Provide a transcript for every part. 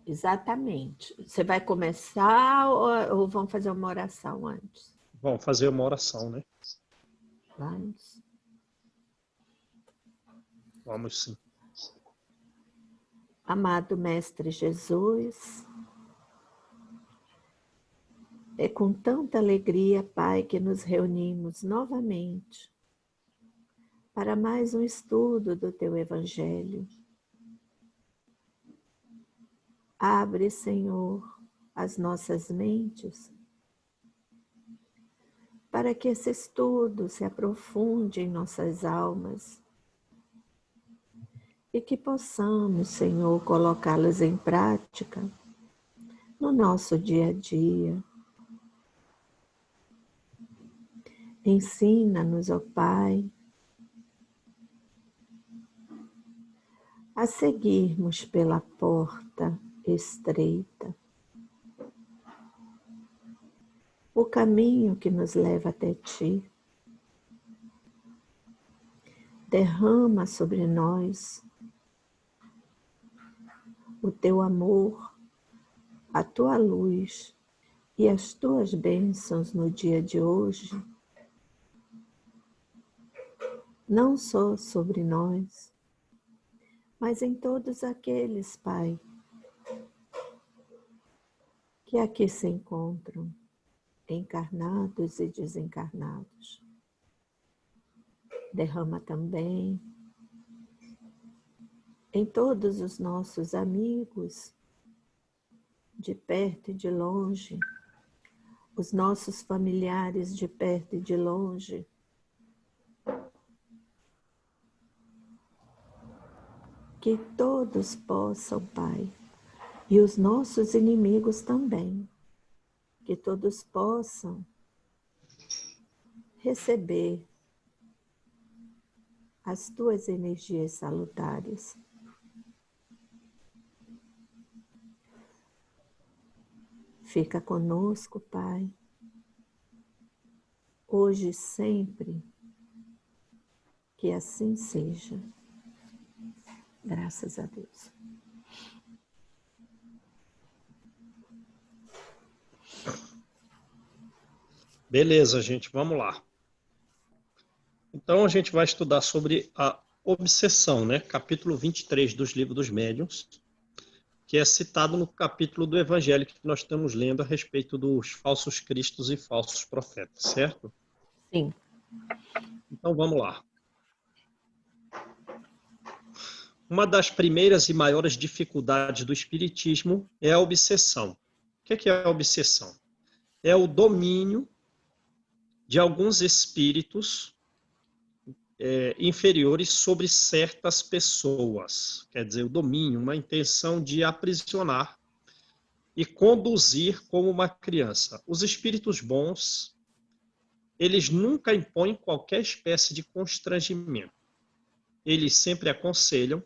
Exatamente. Você vai começar ou vamos fazer uma oração antes? Vamos fazer uma oração, né? Vamos. Vamos sim. Amado Mestre Jesus, é com tanta alegria, Pai, que nos reunimos novamente para mais um estudo do Teu Evangelho. Abre, Senhor, as nossas mentes para que esse estudo se aprofunde em nossas almas e que possamos, Senhor, colocá-los em prática no nosso dia a dia. Ensina-nos, ó Pai, a seguirmos pela porta estreita, o caminho que nos leva até Ti. Derrama sobre nós o Teu amor, a Tua luz e as Tuas bênçãos no dia de hoje, não só sobre nós, mas em todos aqueles, Pai, que aqui se encontram, encarnados e desencarnados. Derrama também em todos os nossos amigos, de perto e de longe, os nossos familiares de perto e de longe, que todos possam, Pai, e os nossos inimigos também, que todos possam receber as Tuas energias salutares. Fica conosco, Pai, hoje e sempre, que assim seja. Graças a Deus. Beleza, gente, vamos lá. Então a gente vai estudar sobre a obsessão, né? Capítulo 23 dos Livros dos Médiuns, que é citado no capítulo do Evangelho que nós estamos lendo a respeito dos falsos cristos e falsos profetas, certo? Sim. Então vamos lá. Uma das primeiras e maiores dificuldades do espiritismo é a obsessão. O que é a obsessão? É o domínio de alguns espíritos inferiores sobre certas pessoas. Quer dizer, o domínio, uma intenção de aprisionar e conduzir como uma criança. Os espíritos bons, eles nunca impõem qualquer espécie de constrangimento. Eles sempre aconselham,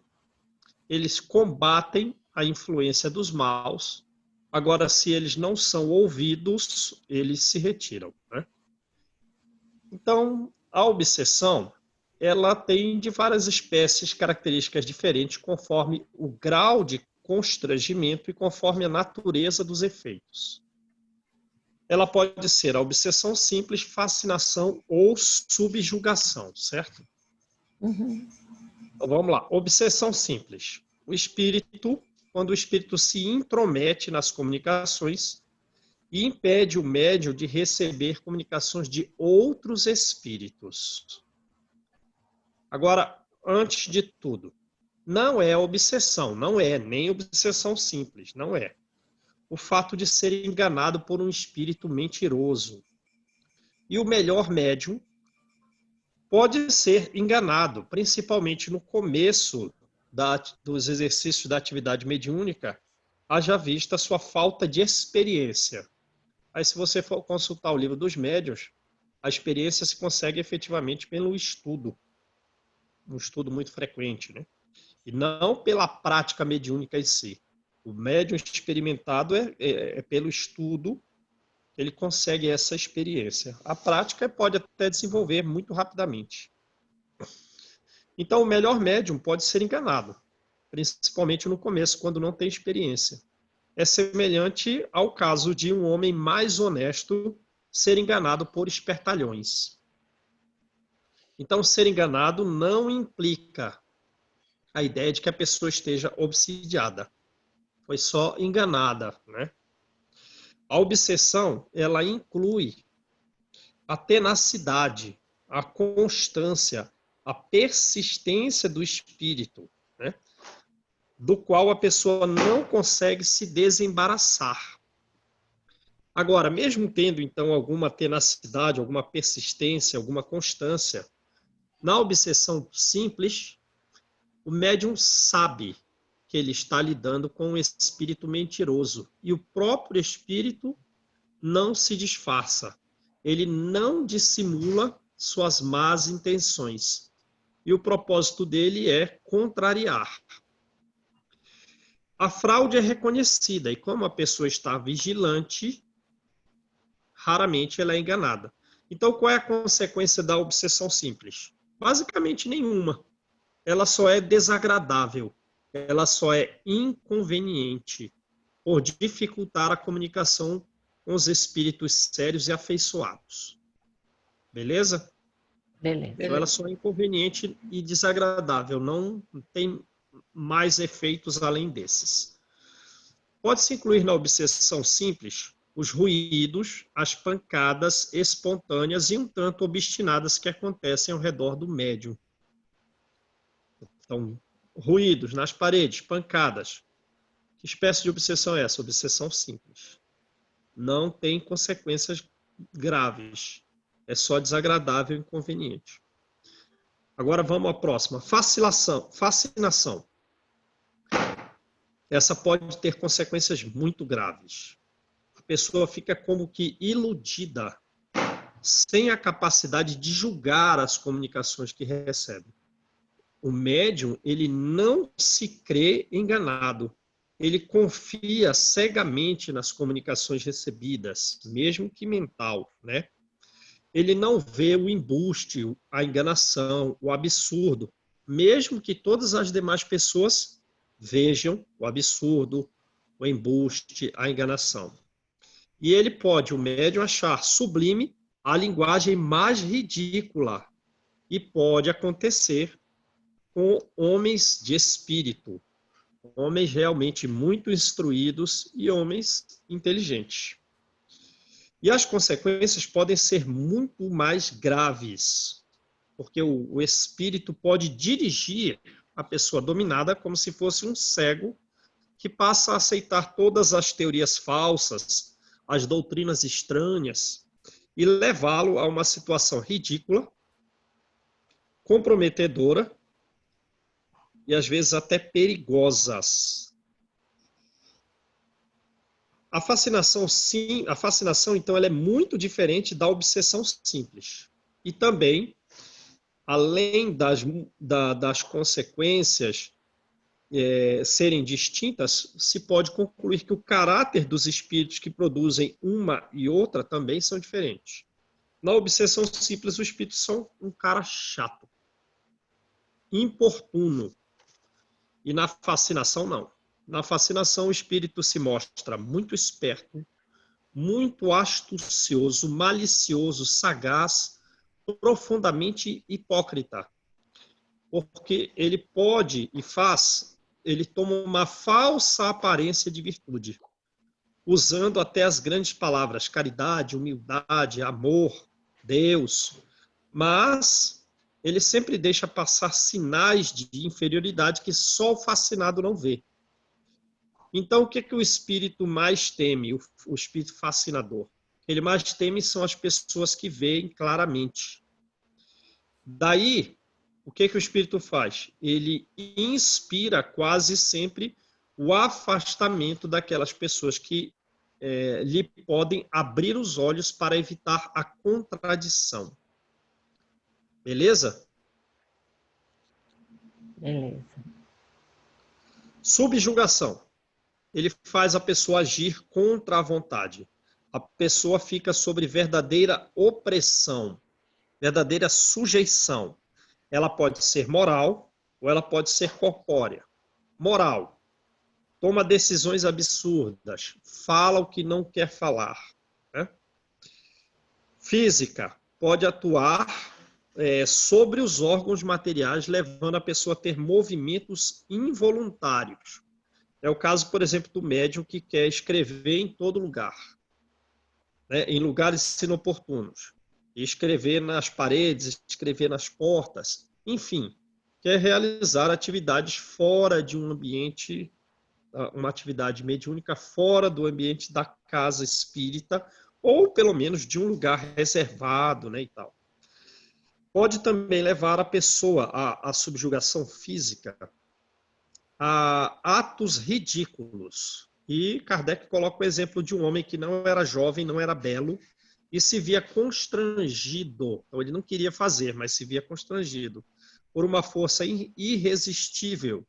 eles combatem a influência dos maus. Agora, se eles não são ouvidos, eles se retiram, né? Então, a obsessão, ela tem de várias espécies características diferentes conforme o grau de constrangimento e conforme a natureza dos efeitos. Ela pode ser a obsessão simples, fascinação ou subjugação, certo? Uhum. Então, vamos lá. Obsessão simples. Quando o espírito se intromete nas comunicações e impede o médium de receber comunicações de outros espíritos. Agora, antes de tudo, não é obsessão, não é nem obsessão simples, não é. O fato de ser enganado por um espírito mentiroso. E o melhor médium pode ser enganado, principalmente no começo dos exercícios da atividade mediúnica, haja vista a sua falta de experiência. Aí, se você for consultar o livro dos médiuns, a experiência se consegue efetivamente pelo estudo, um estudo muito frequente, né? E não pela prática mediúnica em si. O médium experimentado é pelo estudo que ele consegue essa experiência. A prática pode até desenvolver muito rapidamente. Então, o melhor médium pode ser enganado. principalmente no começo, quando não tem experiência. É semelhante ao caso de um homem mais honesto ser enganado por espertalhões. Então, ser enganado não implica a ideia de que a pessoa esteja obsidiada. Foi só enganada, né? A obsessão, ela inclui a tenacidade, a constância, a persistência do espírito, né? Do qual a pessoa não consegue se desembaraçar. Agora, mesmo tendo, então, alguma tenacidade, alguma persistência, alguma constância, na obsessão simples, o médium sabe que ele está lidando com um espírito mentiroso. E o próprio espírito não se disfarça. Ele não dissimula suas más intenções. E o propósito dele é contrariar. A fraude é reconhecida, e como a pessoa está vigilante, raramente ela é enganada. Então, qual é a consequência da obsessão simples? Basicamente nenhuma. Ela só é desagradável, ela só é inconveniente, por dificultar a comunicação com os espíritos sérios e afeiçoados. Beleza? Beleza. Então, ela só é inconveniente e desagradável, não tem mais efeitos além desses. Pode-se incluir na obsessão simples os ruídos, as pancadas espontâneas e um tanto obstinadas que acontecem ao redor do médium. Então, ruídos nas paredes, pancadas. Que espécie de obsessão é essa? Obsessão simples. Não tem consequências graves. É só desagradável e inconveniente. Agora vamos à próxima. Fascinação. Essa pode ter consequências muito graves. A pessoa fica como que iludida, sem a capacidade de julgar as comunicações que recebe. O médium, ele não se crê enganado. Ele confia cegamente nas comunicações recebidas, mesmo que mental, né? Ele não vê o embuste, a enganação, o absurdo, mesmo que todas as demais pessoas vejam o absurdo, o embuste, a enganação. E ele pode, o médium, achar sublime a linguagem mais ridícula. E pode acontecer com homens de espírito, homens realmente muito instruídos e homens inteligentes. E as consequências podem ser muito mais graves, porque o espírito pode dirigir a pessoa dominada como se fosse um cego que passa a aceitar todas as teorias falsas, as doutrinas estranhas, e levá-lo a uma situação ridícula, comprometedora e às vezes até perigosas. A fascinação, sim, a fascinação, então, ela é muito diferente da obsessão simples. E também, além das consequências serem distintas, se pode concluir que o caráter dos espíritos que produzem uma e outra também são diferentes. Na obsessão simples, os espíritos são um cara chato, importuno. E na fascinação, não. Na fascinação, o espírito se mostra muito esperto, muito astucioso, malicioso, sagaz, profundamente hipócrita. Porque ele pode e faz, ele toma uma falsa aparência de virtude, usando até as grandes palavras, caridade, humildade, amor, Deus, mas ele sempre deixa passar sinais de inferioridade que só o fascinado não vê. Então, o que o espírito mais teme, o espírito fascinador? Ele mais teme são as pessoas que veem claramente. Daí, o que o espírito faz? Ele inspira quase sempre o afastamento daquelas pessoas que lhe podem abrir os olhos para evitar a contradição. Beleza? Beleza. Subjugação. Ele faz a pessoa agir contra a vontade. A pessoa fica sobre verdadeira opressão, verdadeira sujeição. Ela pode ser moral ou ela pode ser corpórea. Moral. Toma decisões absurdas. Fala o que não quer falar. Né? Física. Pode atuar sobre os órgãos materiais, levando a pessoa a ter movimentos involuntários. É o caso, por exemplo, do médium que quer escrever em todo lugar, né, em lugares inoportunos. Escrever nas paredes, escrever nas portas, enfim, quer realizar atividades fora de um ambiente, uma atividade mediúnica fora do ambiente da casa espírita, ou pelo menos de um lugar reservado, né, e tal. Pode também levar a pessoa à subjugação física, a atos ridículos. E Kardec coloca o exemplo de um homem que não era jovem, não era belo, e se via constrangido. Então, ele não queria fazer, mas se via constrangido por uma força irresistível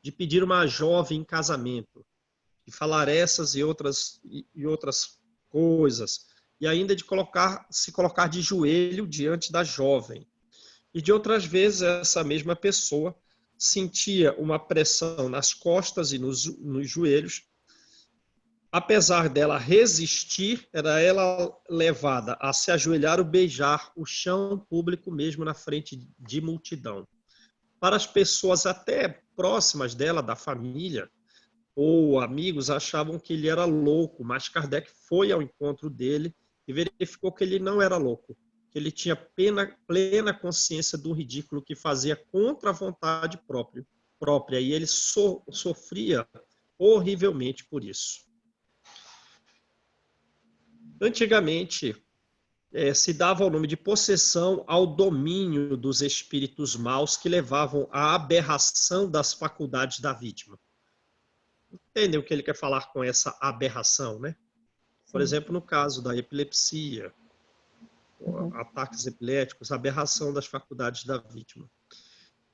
de pedir uma jovem em casamento, de falar essas e outras coisas, e ainda de se colocar de joelho diante da jovem. E de outras vezes, essa mesma pessoa sentia uma pressão nas costas e nos joelhos. Apesar dela resistir, era ela levada a se ajoelhar ou beijar o chão público mesmo na frente de multidão. Para as pessoas até próximas dela, da família, ou amigos, achavam que ele era louco, mas Kardec foi ao encontro dele e verificou que ele não era louco, que ele tinha plena consciência do ridículo que fazia contra a vontade própria, e ele sofria horrivelmente por isso. Antigamente, se dava o nome de possessão ao domínio dos espíritos maus que levavam à aberração das faculdades da vítima. Entendem o que ele quer falar com essa aberração, né? Por exemplo, no caso da epilepsia, ataques epiléticos, aberração das faculdades da vítima.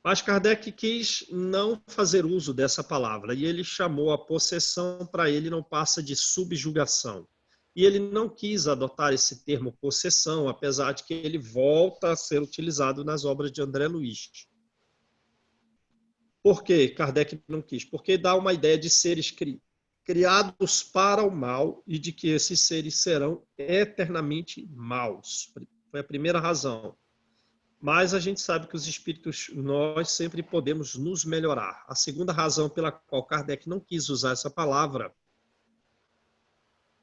Mas Kardec quis não fazer uso dessa palavra, e ele chamou a possessão, para ele não passa de subjugação. E ele não quis adotar esse termo possessão, apesar de que ele volta a ser utilizado nas obras de André Luiz. Por que Kardec não quis? Porque dá uma ideia de seres criados para o mal e de que esses seres serão eternamente maus. Foi a primeira razão. Mas a gente sabe que os espíritos, nós sempre podemos nos melhorar. A segunda razão pela qual Kardec não quis usar essa palavra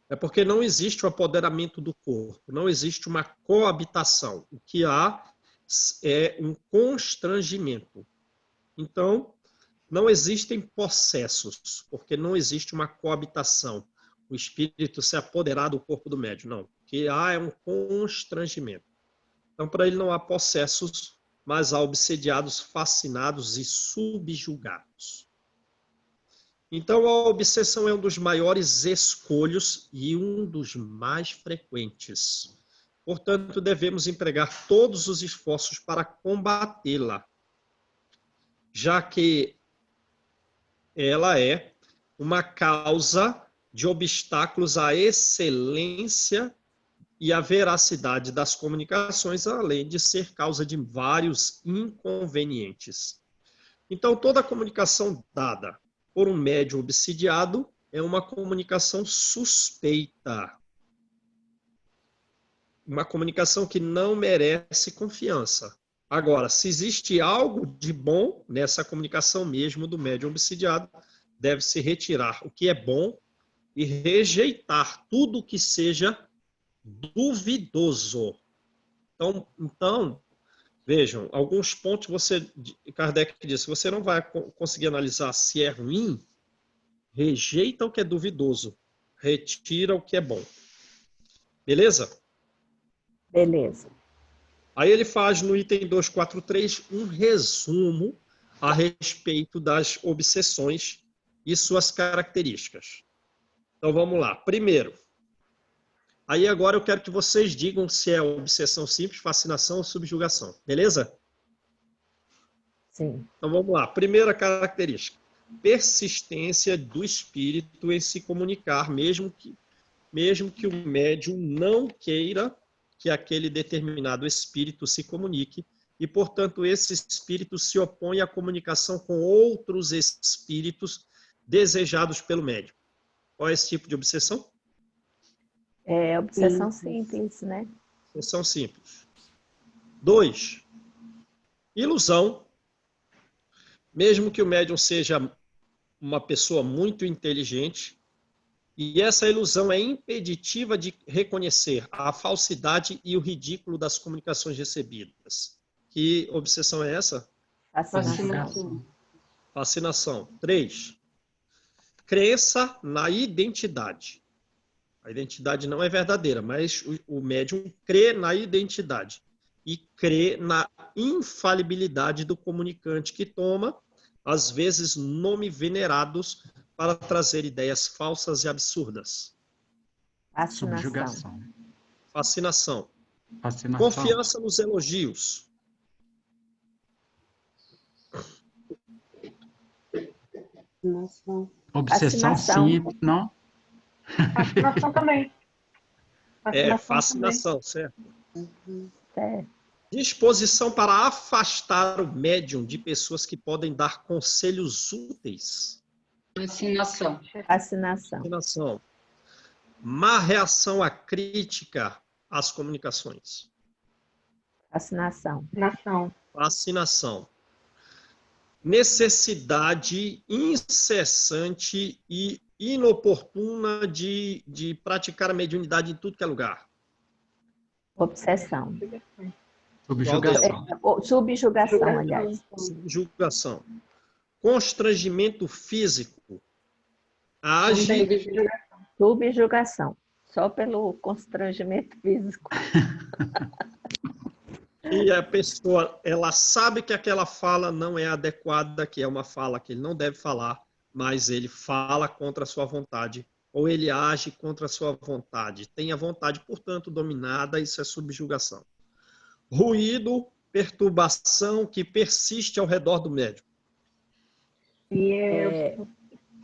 é porque não existe o apoderamento do corpo, não existe uma coabitação. O que há é um constrangimento. Então, não existem possessos, porque não existe uma coabitação. O espírito se apoderar do corpo do médium, não. O que há é um constrangimento. Então, para ele não há possessos, mas há obsediados, fascinados e subjugados. Então, a obsessão é um dos maiores escolhos e um dos mais frequentes. Portanto, devemos empregar todos os esforços para combatê-la, já que ela é uma causa de obstáculos à excelência e à veracidade das comunicações, além de ser causa de vários inconvenientes. Então, toda comunicação dada por um médium obsidiado é uma comunicação suspeita. Uma comunicação que não merece confiança. Agora, se existe algo de bom nessa comunicação mesmo do médium obsidiado, deve-se retirar o que é bom e rejeitar tudo que seja duvidoso. Então, vejam, alguns pontos Kardec disse, você não vai conseguir analisar se é ruim, rejeita o que é duvidoso, retira o que é bom. Beleza? Beleza. Aí ele faz no item 243 um resumo a respeito das obsessões e suas características. Então vamos lá. Primeiro, aí agora eu quero que vocês digam se é obsessão simples, fascinação ou subjugação. Beleza? Sim. Então vamos lá. Primeira característica. Persistência do espírito em se comunicar, mesmo que o médium não queira que aquele determinado espírito se comunique, e, portanto, esse espírito se opõe à comunicação com outros espíritos desejados pelo médium. Qual é esse tipo de obsessão? É obsessão simples, né? Obsessão simples. 2. Ilusão. Mesmo que o médium seja uma pessoa muito inteligente, e essa ilusão é impeditiva de reconhecer a falsidade e o ridículo das comunicações recebidas. Que obsessão é essa? Fascinação. Fascinação. 3. Crença na identidade. A identidade não é verdadeira, mas o médium crê na identidade e crê na infalibilidade do comunicante que toma, às vezes, nomes venerados para trazer ideias falsas e absurdas. Fascinação. Subjugação. Fascinação. Fascinação. Confiança nos elogios. Obsessão Fascinação. simples, não? Fascinação também. Fascinação, certo? É. Disposição para afastar o médium de pessoas que podem dar conselhos úteis. Fascinação. Fascinação. Fascinação. Má reação à crítica às comunicações. Fascinação. Fascinação. Necessidade incessante e inoportuna de praticar a mediunidade em tudo que é lugar. Obsessão. Subjugação. Subjugação, aliás. Subjugação. Constrangimento físico. Age Subjugação. Só pelo constrangimento físico. e a pessoa, ela sabe que aquela fala não é adequada, que é uma fala que ele não deve falar, mas ele fala contra a sua vontade, ou ele age contra a sua vontade. Tem a vontade, portanto, dominada, isso é subjugação. Ruído, perturbação que persiste ao redor do médium.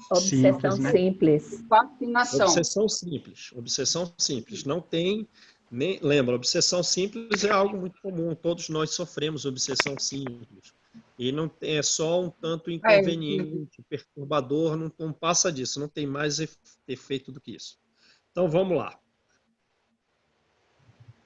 Obsessão simples. Fascinação. Obsessão simples. Não tem nem lembra, obsessão simples é algo muito comum. Todos nós sofremos obsessão simples. E não é só um tanto inconveniente, perturbador, não passa disso, não tem mais efeito do que isso. Então vamos lá.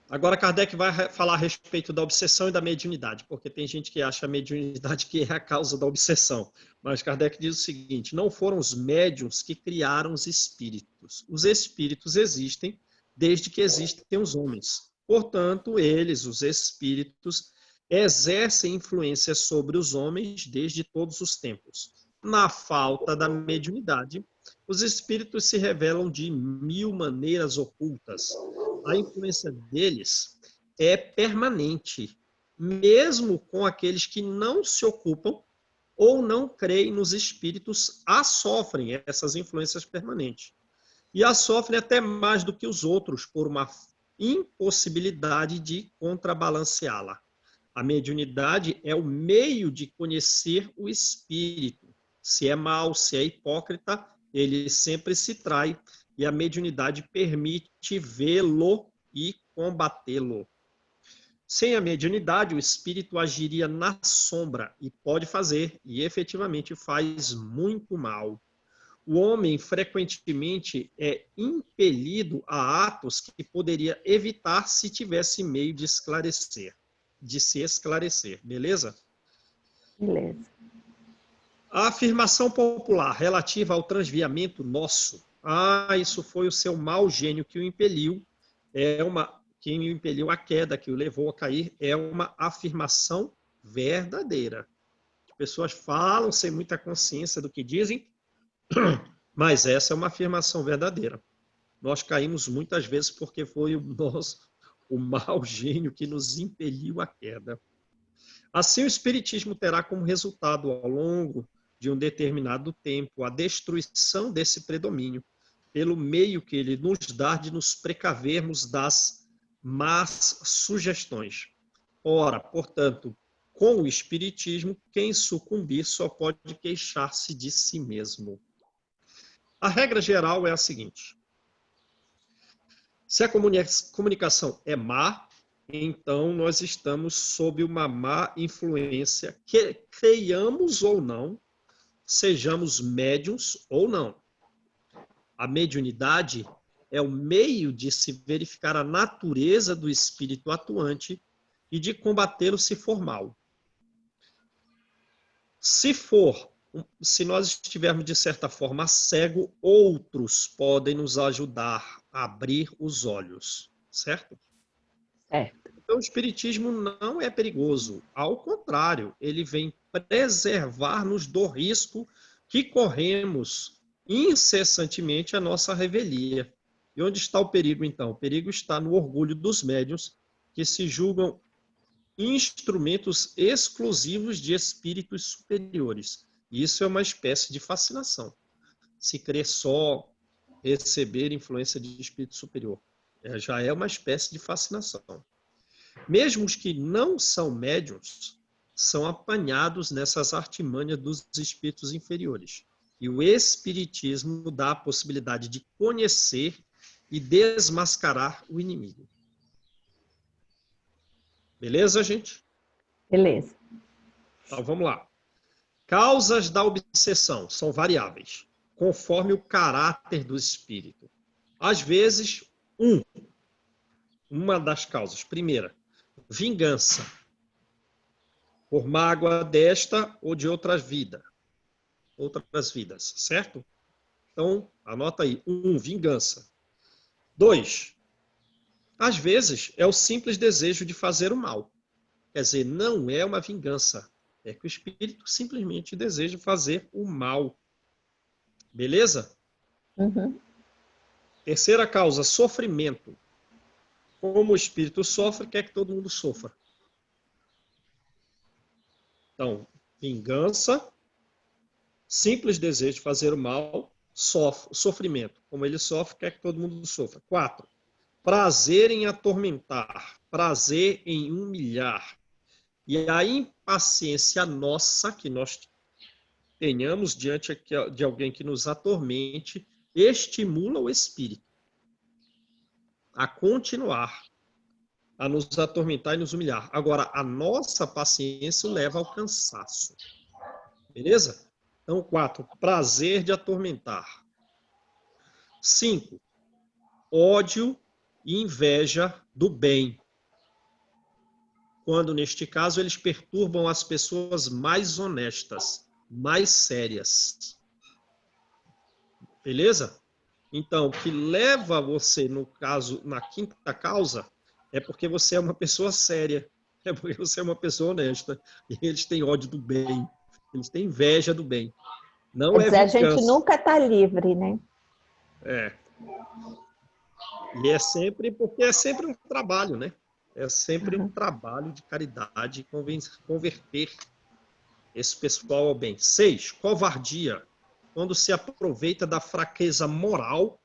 Agora Kardec vai falar a respeito da obsessão e da mediunidade, porque tem gente que acha a mediunidade que é a causa da obsessão. Mas Kardec diz o seguinte: não foram os médiuns que criaram os espíritos. Os espíritos existem desde que existem os homens. Portanto, eles, os espíritos, exercem influência sobre os homens desde todos os tempos. Na falta da mediunidade, os espíritos se revelam de 1000 maneiras ocultas. A influência deles é permanente, mesmo com aqueles que não se ocupam ou não creem nos espíritos, a sofrem essas influências permanentes. E a sofrem até mais do que os outros, por uma impossibilidade de contrabalanceá-la. A mediunidade é o meio de conhecer o espírito. Se é mau, se é hipócrita, ele sempre se trai, e a mediunidade permite vê-lo e combatê-lo. Sem a mediunidade, o espírito agiria na sombra e pode fazer, e efetivamente faz muito mal. O homem frequentemente é impelido a atos que poderia evitar se tivesse meio de esclarecer, de se esclarecer, beleza? Beleza. A afirmação popular relativa ao transviamento nosso, isso foi o seu mau gênio que o impeliu, quem o impeliu à queda, que o levou a cair, é uma afirmação verdadeira. As pessoas falam sem muita consciência do que dizem, mas essa é uma afirmação verdadeira. Nós caímos muitas vezes porque foi o mau gênio que nos impeliu à queda. Assim, o Espiritismo terá como resultado, ao longo de um determinado tempo, a destruição desse predomínio, pelo meio que ele nos dá de nos precavermos das más sugestões. Ora, portanto, com o Espiritismo, quem sucumbir só pode queixar-se de si mesmo. A regra geral é a seguinte: se a comunicação é má, então nós estamos sob uma má influência, que creiamos ou não, sejamos médiums ou não. A mediunidade é o meio de se verificar a natureza do espírito atuante e de combatê-lo se for mal. Se nós estivermos, de certa forma, cego, outros podem nos ajudar a abrir os olhos, certo? Certo. Então, o espiritismo não é perigoso. Ao contrário, ele vem preservar-nos do risco que corremos incessantemente a nossa revelia. E onde está o perigo, então? O perigo está no orgulho dos médiuns, que se julgam instrumentos exclusivos de espíritos superiores. Isso é uma espécie de fascinação. Se crer só receber influência de espírito superior, já é uma espécie de fascinação. Mesmo os que não são médiuns são apanhados nessas artimanhas dos espíritos inferiores. E o espiritismo dá a possibilidade de conhecer e desmascarar o inimigo. Beleza, gente? Beleza. Então, vamos lá. Causas da obsessão são variáveis, conforme o caráter do espírito. Às vezes, uma das causas. Primeira, vingança. Por mágoa desta ou de outras vidas, certo? Então, anota aí. 1, vingança. 2, às vezes, é o simples desejo de fazer o mal. Quer dizer, não é uma vingança. É que o espírito simplesmente deseja fazer o mal. Beleza? Uhum. Terceira causa, sofrimento. Como o espírito sofre, quer que todo mundo sofra. Então, vingança, simples desejo de fazer o mal, sofrimento. Como ele sofre, quer que todo mundo sofra. 4, prazer em atormentar, prazer em humilhar. E a impaciência nossa, que nós tenhamos diante de alguém que nos atormente, estimula o espírito a continuar, a nos atormentar e nos humilhar. Agora, a nossa paciência leva ao cansaço. Beleza? Então, 4, prazer de atormentar. 5, ódio e inveja do bem. Quando, neste caso, eles perturbam as pessoas mais honestas, mais sérias. Beleza? Então, o que leva você, no caso, na quinta causa, é porque você é uma pessoa séria, é porque você é uma pessoa honesta, e eles têm ódio do bem, eles têm inveja do bem. Não Quer é dizer, a gente vingança. nunca está livre, né? É. E é sempre, porque é sempre um trabalho, né? É sempre um trabalho de caridade, converter esse pessoal ao bem. 6, covardia. Quando se aproveita da fraqueza moral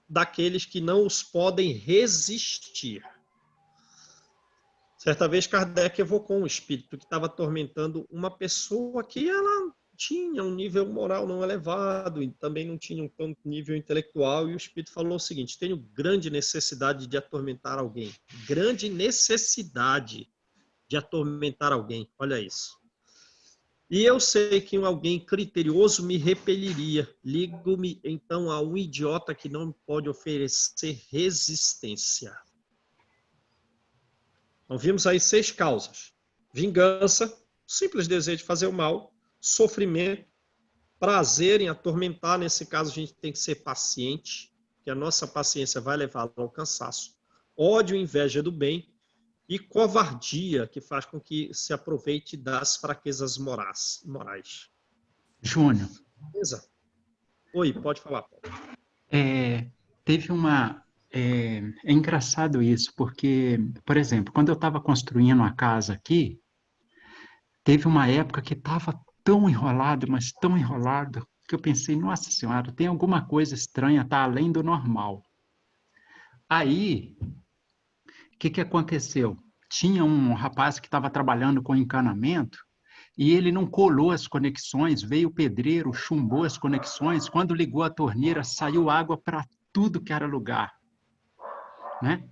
daqueles que não os podem resistir. Certa vez, Kardec evocou um espírito que estava atormentando uma pessoa que ela tinha um nível moral não elevado e também não tinha um tanto nível intelectual, e o espírito falou o seguinte: tenho grande necessidade de atormentar alguém. Grande necessidade de atormentar alguém. Olha isso. E eu sei que alguém criterioso me repeliria. Ligo-me, então, a um idiota que não pode oferecer resistência. Então, vimos aí 6 causas. Vingança, simples desejo de fazer o mal, sofrimento, prazer em atormentar. Nesse caso, a gente tem que ser paciente, que a nossa paciência vai levar ao cansaço. Ódio e inveja do bem. E covardia, que faz com que se aproveite das fraquezas morais. Júnior, Beleza? Oi, pode falar, Paulo. teve uma... É engraçado isso, porque, por exemplo, quando eu estava construindo a casa aqui, teve uma época que estava tão enrolado, mas tão enrolado, que eu pensei, nossa senhora, tem alguma coisa estranha, está além do normal. Aí, o que aconteceu? Tinha um rapaz que estava trabalhando com encanamento e ele não colou as conexões, veio o pedreiro, chumbou as conexões, quando ligou a torneira, saiu água para tudo que era lugar, né?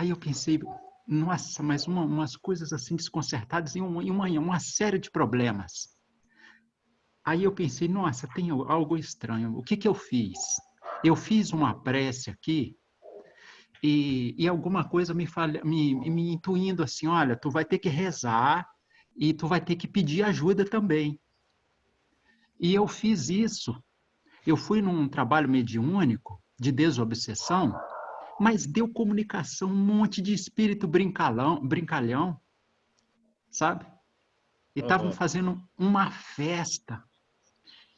Aí eu pensei, nossa, mas umas coisas assim desconcertadas e uma série de problemas. Aí eu pensei, nossa, tem algo estranho. O que que eu fiz? Eu fiz uma prece aqui e alguma coisa me intuindo assim, olha, tu vai ter que rezar e tu vai ter que pedir ajuda também. E eu fiz isso. Eu fui num trabalho mediúnico de desobsessão, mas deu comunicação, um monte de espírito brincalhão, sabe? E estavam Aham. fazendo uma festa.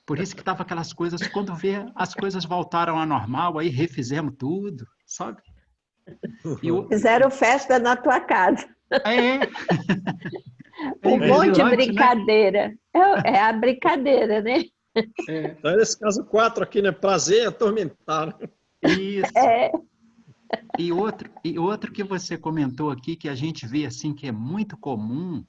Por isso que estavam aquelas coisas, quando vê, as coisas voltaram ao normal, aí refizemos tudo, sabe? E o, Fizeram festa na tua casa. é, Um é monte de vigilante, né? brincadeira. É a brincadeira, né? É, Então, nesse caso 4 aqui, né? Prazer em atormentar. isso. É. E outro que você comentou aqui, que a gente vê assim, que é muito comum,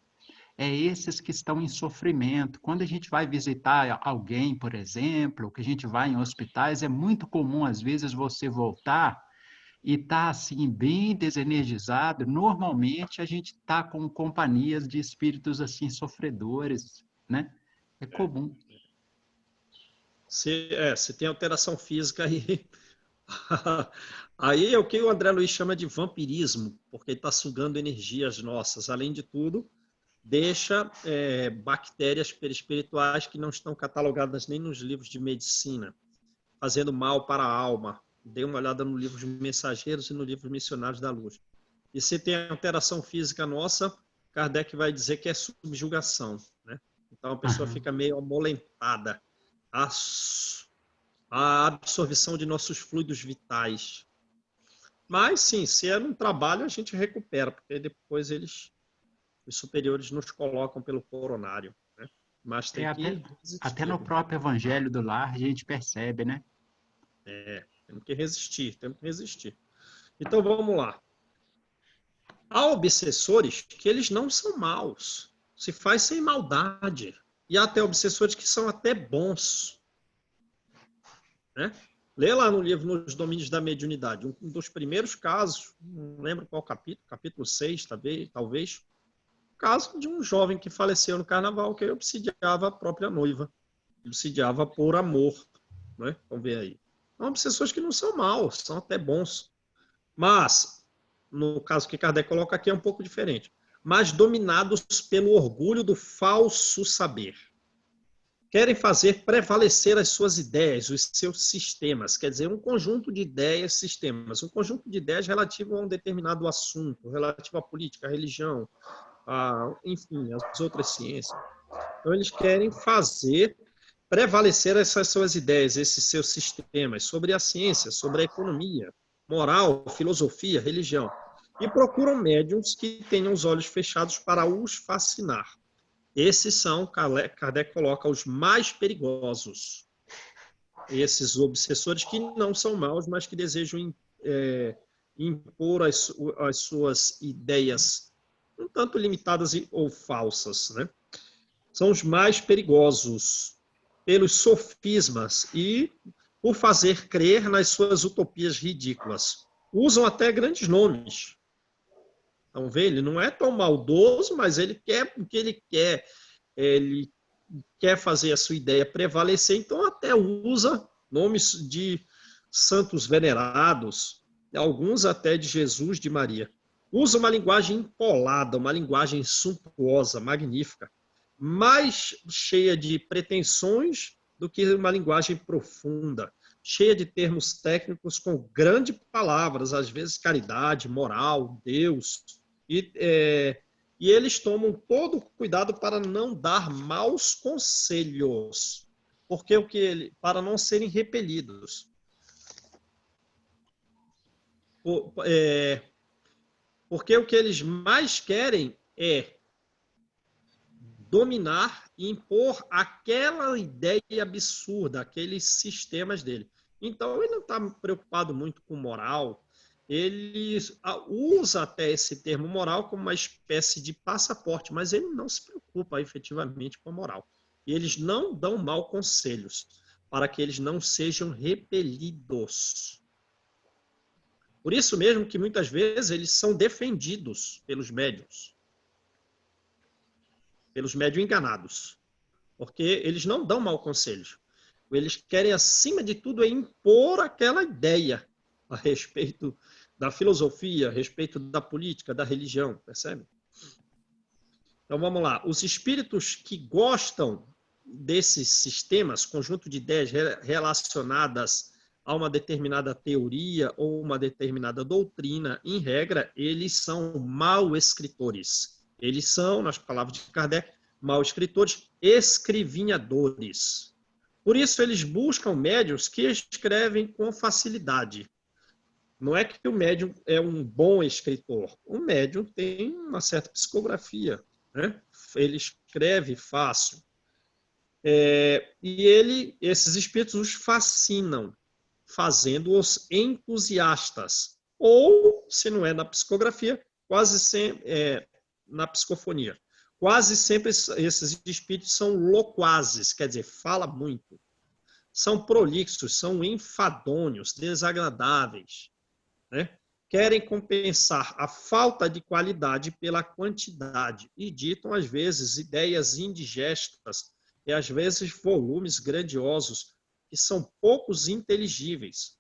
é esses que estão em sofrimento. Quando a gente vai visitar alguém, por exemplo, que a gente vai em hospitais, é muito comum, às vezes, você voltar e tá assim, bem desenergizado. Normalmente, a gente tá com companhias de espíritos assim, sofredores, né? É comum. Se tem alteração física aí, aí é o que o André Luiz chama de vampirismo, porque ele está sugando energias nossas. Além de tudo, deixa bactérias perispirituais que não estão catalogadas nem nos livros de medicina, fazendo mal para a alma. Dê uma olhada no livro de Mensageiros e no livro Missionários da Luz. E se tem alteração física nossa, Kardec vai dizer que é subjugação, né? Então a pessoa Aham. fica meio amolentada. A, a absorção de nossos fluidos vitais. Mas sim, se é num trabalho, a gente recupera, porque depois os superiores nos colocam pelo coronário, né? Mas É tem até, que até resistir, no viu? próprio Evangelho do Lar a gente percebe, né? Temos que resistir, temos que resistir. Então vamos lá. Há obsessores que eles não são maus, se faz sem maldade. E há até obsessores que são até bons, né? Lê lá no livro Nos Domínios da Mediunidade. Um dos primeiros casos, não lembro qual capítulo, capítulo 6, talvez, caso de um jovem que faleceu no carnaval, que obsidiava a própria noiva. Obsidiava por amor, né? Vamos ver aí. São obsessores que não são maus, são até bons. Mas, no caso que Kardec coloca aqui, é um pouco diferente. Mas dominados pelo orgulho do falso saber. Querem fazer prevalecer as suas ideias, os seus sistemas, quer dizer, um conjunto de ideias, sistemas, um conjunto de ideias relativo a um determinado assunto, relativo à política, à religião, enfim, às outras ciências. Então, eles querem fazer prevalecer essas suas ideias, esses seus sistemas, sobre a ciência, sobre a economia, moral, filosofia, religião. E procuram médiums que tenham os olhos fechados para os fascinar. Esses são, Kardec coloca, os mais perigosos. Esses obsessores que não são maus, mas que desejam impor as suas ideias um tanto limitadas ou falsas, né? São os mais perigosos pelos sofismas e por fazer crer nas suas utopias ridículas. Usam até grandes nomes. Então, vê, ele não é tão maldoso, mas ele quer o que ele quer fazer a sua ideia prevalecer, então até usa nomes de santos venerados, alguns até de Jesus, de Maria. Usa uma linguagem empolada, uma linguagem suntuosa, magnífica, mais cheia de pretensões do que uma linguagem profunda, cheia de termos técnicos com grandes palavras, às vezes caridade, moral, Deus, e eles tomam todo o cuidado para não dar maus conselhos, porque para não serem repelidos. Porque o que eles mais querem é dominar e impor aquela ideia absurda, aqueles sistemas dele. Então, ele não está preocupado muito com moral, ele usa até esse termo moral como uma espécie de passaporte, mas ele não se preocupa efetivamente com a moral. E eles não dão maus conselhos para que eles não sejam repelidos. Por isso mesmo que muitas vezes eles são defendidos pelos médiuns enganados, porque eles não dão mau conselho. Eles querem, acima de tudo, impor aquela ideia a respeito da filosofia, a respeito da política, da religião, percebe? Então, vamos lá. Os espíritos que gostam desses sistemas, conjunto de ideias relacionadas a uma determinada teoria ou uma determinada doutrina, em regra, eles são mau escritores. Eles são, nas palavras de Kardec, mau escritores, escrivinhadores. Por isso, eles buscam médiuns que escrevem com facilidade. Não é que o médium é um bom escritor. O médium tem uma certa psicografia, né? Ele escreve fácil. E esses espíritos os fascinam, fazendo-os entusiastas. Ou, se não é na psicografia, quase sempre na psicofonia. Quase sempre esses espíritos são loquazes, quer dizer, fala muito. São prolixos, são enfadonhos, desagradáveis, né? Querem compensar a falta de qualidade pela quantidade e ditam, às vezes, ideias indigestas e, às vezes, volumes grandiosos que são poucos inteligíveis.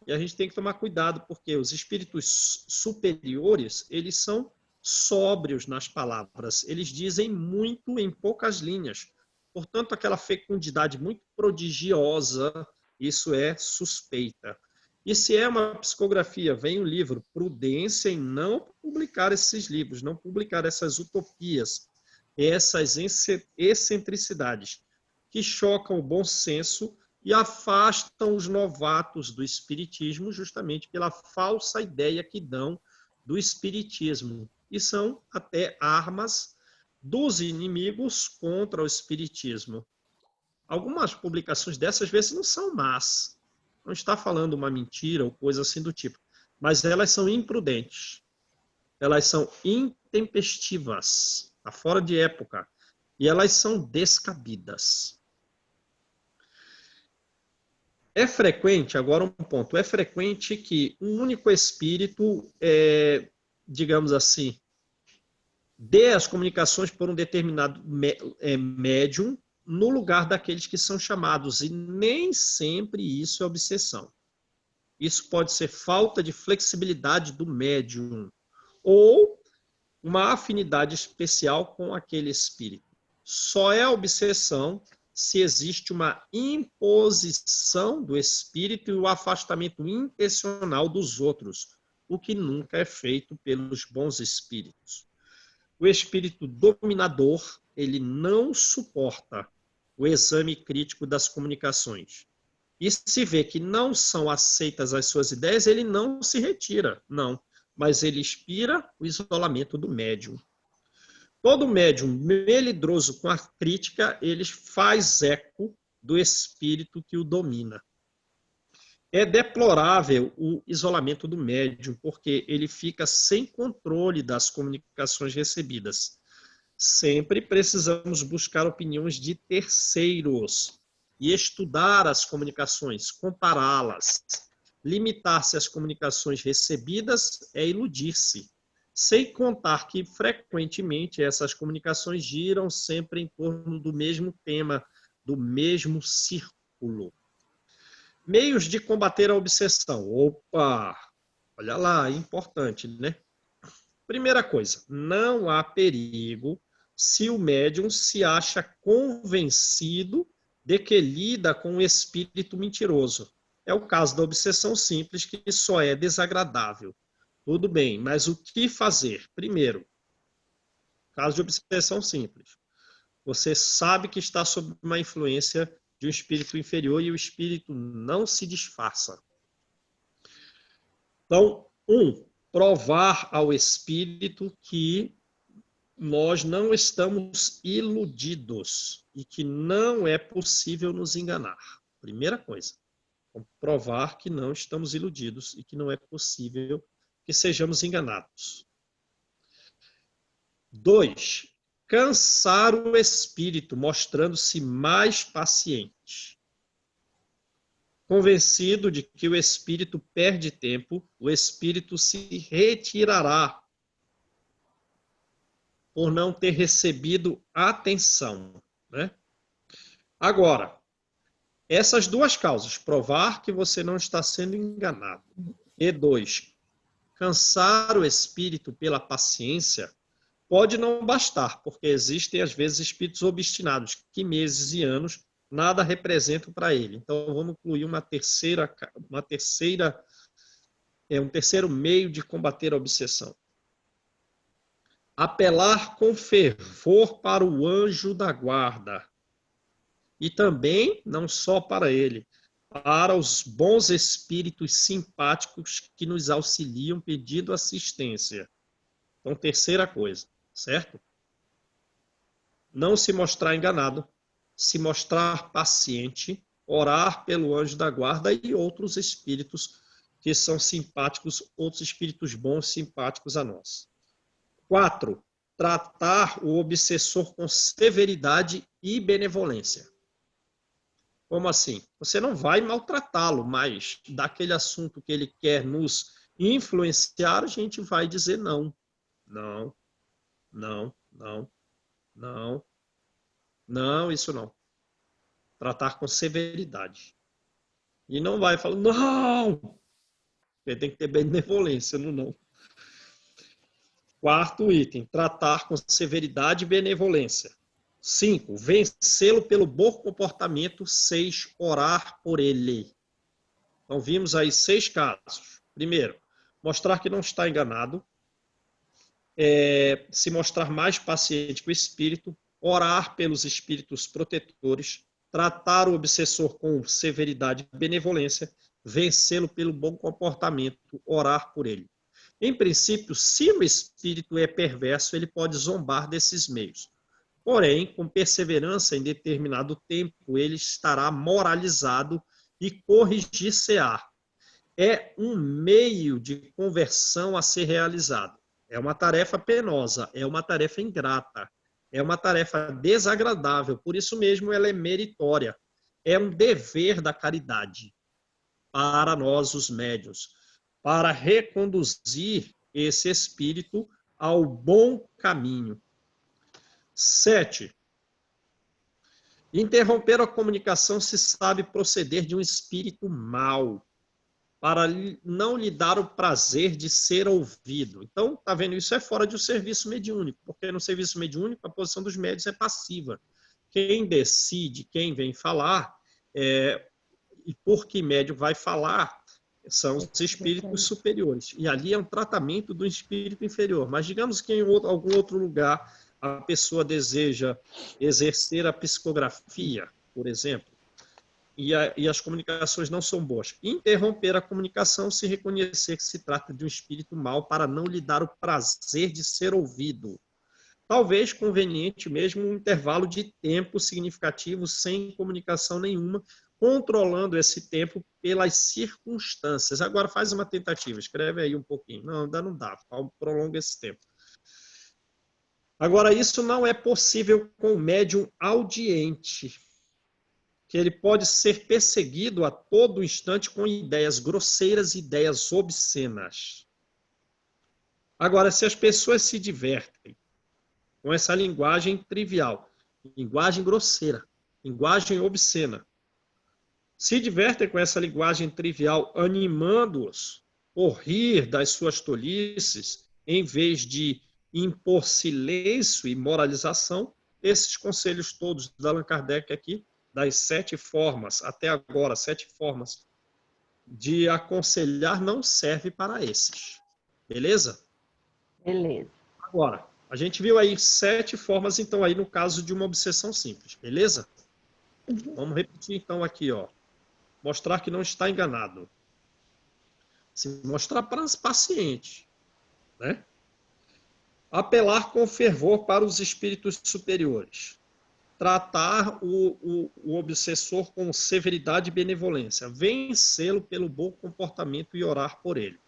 E a gente tem que tomar cuidado, porque os espíritos superiores, eles são sóbrios nas palavras. Eles dizem muito em poucas linhas. Portanto, aquela fecundidade muito prodigiosa, isso é suspeita. E se é uma psicografia, vem um livro, prudência em não publicar esses livros, não publicar essas utopias, essas excentricidades que chocam o bom senso e afastam os novatos do espiritismo justamente pela falsa ideia que dão do espiritismo. E são até armas dos inimigos contra o espiritismo. Algumas publicações dessas vezes não são más. Não está falando uma mentira ou coisa assim do tipo. Mas elas são imprudentes. Elas são intempestivas. Está fora de época. E elas são descabidas. É frequente, agora um ponto, é frequente que um único espírito, digamos assim, dê as comunicações por um determinado médium no lugar daqueles que são chamados, e nem sempre isso é obsessão. Isso pode ser falta de flexibilidade do médium ou uma afinidade especial com aquele espírito. Só é obsessão se existe uma imposição do espírito e o afastamento intencional dos outros, o que nunca é feito pelos bons espíritos. O espírito dominador, ele não suporta o exame crítico das comunicações. E se vê que não são aceitas as suas ideias, ele não se retira, não. Mas ele inspira o isolamento do médium. Todo médium melindroso com a crítica, ele faz eco do espírito que o domina. É deplorável o isolamento do médium, porque ele fica sem controle das comunicações recebidas. Sempre precisamos buscar opiniões de terceiros e estudar as comunicações, compará-las. Limitar-se às comunicações recebidas é iludir-se. Sem contar que, frequentemente, essas comunicações giram sempre em torno do mesmo tema, do mesmo círculo. Meios de combater a obsessão. Opa! Olha lá, importante, né? Primeira coisa, não há perigo se o médium se acha convencido de que lida com um espírito mentiroso. É o caso da obsessão simples, que só é desagradável. Tudo bem, mas o que fazer? Primeiro, caso de obsessão simples. Você sabe que está sob uma influência de um espírito inferior e o espírito não se disfarça. Então, provar ao espírito que nós não estamos iludidos e que não é possível nos enganar. Primeira coisa, provar que não estamos iludidos e que não é possível que sejamos enganados. 2, cansar o espírito, mostrando-se mais paciente. Convencido de que o espírito perde tempo, o espírito se retirará por não ter recebido atenção, né? Agora, essas duas causas, provar que você não está sendo enganado, e dois, cansar o espírito pela paciência, pode não bastar, porque existem às vezes espíritos obstinados que meses e anos nada representam para ele. Então vamos incluir um terceiro meio de combater a obsessão. Apelar com fervor para o anjo da guarda. E também, não só para ele, para os bons espíritos simpáticos que nos auxiliam pedindo assistência. Então, terceira coisa, certo? Não se mostrar enganado, se mostrar paciente, orar pelo anjo da guarda e outros espíritos que são simpáticos, outros espíritos bons simpáticos a nós. 4. Tratar o obsessor com severidade e benevolência. Como assim? Você não vai maltratá-lo, mas daquele assunto que ele quer nos influenciar, a gente vai dizer não. Não, não, não, não, não, isso não. Tratar com severidade. E não vai falar, não! Ele tem que ter benevolência no não. 4º item, tratar com severidade e benevolência. 5, vencê-lo pelo bom comportamento. 6, orar por ele. Então, vimos aí 6 casos. Primeiro, mostrar que não está enganado. Se mostrar mais paciente com o espírito. Orar pelos espíritos protetores. Tratar o obsessor com severidade e benevolência. Vencê-lo pelo bom comportamento. Orar por ele. Em princípio, se o espírito é perverso, ele pode zombar desses meios. Porém, com perseverança em determinado tempo, ele estará moralizado e corrigir-se-á. É um meio de conversão a ser realizado. É uma tarefa penosa, é uma tarefa ingrata, é uma tarefa desagradável, por isso mesmo ela é meritória. É um dever da caridade para nós, os médiuns, para reconduzir esse espírito ao bom caminho. 7. Interromper a comunicação se sabe proceder de um espírito mau, para não lhe dar o prazer de ser ouvido. Então, tá vendo? Isso é fora do serviço mediúnico, porque no serviço mediúnico a posição dos médiuns é passiva. Quem decide quem vem falar e por que médium vai falar são os espíritos superiores. E ali é um tratamento do espírito inferior. Mas digamos que em algum outro lugar a pessoa deseja exercer a psicografia, por exemplo, e as comunicações não são boas. Interromper a comunicação se reconhecer que se trata de um espírito mau para não lhe dar o prazer de ser ouvido. Talvez conveniente mesmo um intervalo de tempo significativo sem comunicação nenhuma, controlando esse tempo pelas circunstâncias. Agora faz uma tentativa, escreve aí um pouquinho. Não, ainda não dá, prolonga esse tempo. Agora, isso não é possível com o médium audiente, que ele pode ser perseguido a todo instante com ideias grosseiras e ideias obscenas. Agora, se as pessoas se divertem com essa linguagem trivial, linguagem grosseira, linguagem obscena, se divertem com essa linguagem trivial, animando-os por rir das suas tolices, em vez de impor silêncio e moralização, esses conselhos todos de Allan Kardec aqui, das 7 formas, até agora, 7 formas de aconselhar, não serve para esses. Beleza? Beleza. Agora, a gente viu aí 7 formas, então, aí no caso de uma obsessão simples. Beleza? Vamos repetir, então, aqui, ó. Mostrar que não está enganado. Se mostrar paciente, né? Apelar com fervor para os espíritos superiores. Tratar o obsessor com severidade e benevolência. Vencê-lo pelo bom comportamento e orar por ele.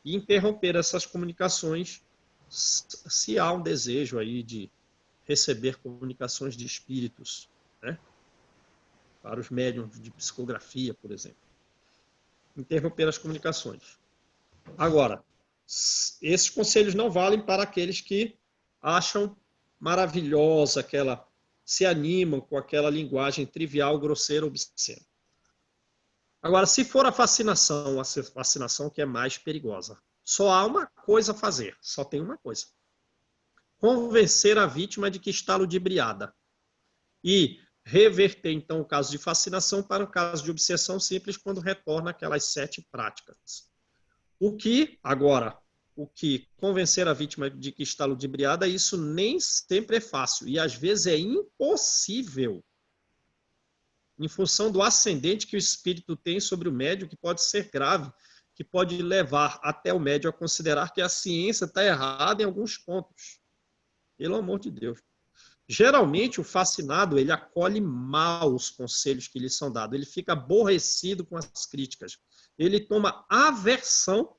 E interromper essas comunicações se há um desejo aí de receber comunicações de espíritos, né? Para os médiuns de psicografia, por exemplo. interromper as comunicações. Agora, esses conselhos não valem para aqueles que acham maravilhosa aquela, se animam com aquela linguagem trivial, grosseira, obscena. Agora, se for a fascinação que é mais perigosa, só há uma coisa a fazer, só tem uma coisa. Convencer a vítima de que está ludibriada e reverter, então, o caso de fascinação para o caso de obsessão simples quando retorna aquelas 7 práticas. O que convencer a vítima de que está ludibriada, isso nem sempre é fácil e às vezes é impossível, em função do ascendente que o espírito tem sobre o médium, que pode ser grave, que pode levar até o médium a considerar que a ciência está errada em alguns pontos. Pelo amor de Deus. Geralmente, o fascinado, ele acolhe mal os conselhos que lhe são dados. Ele fica aborrecido com as críticas. Ele toma aversão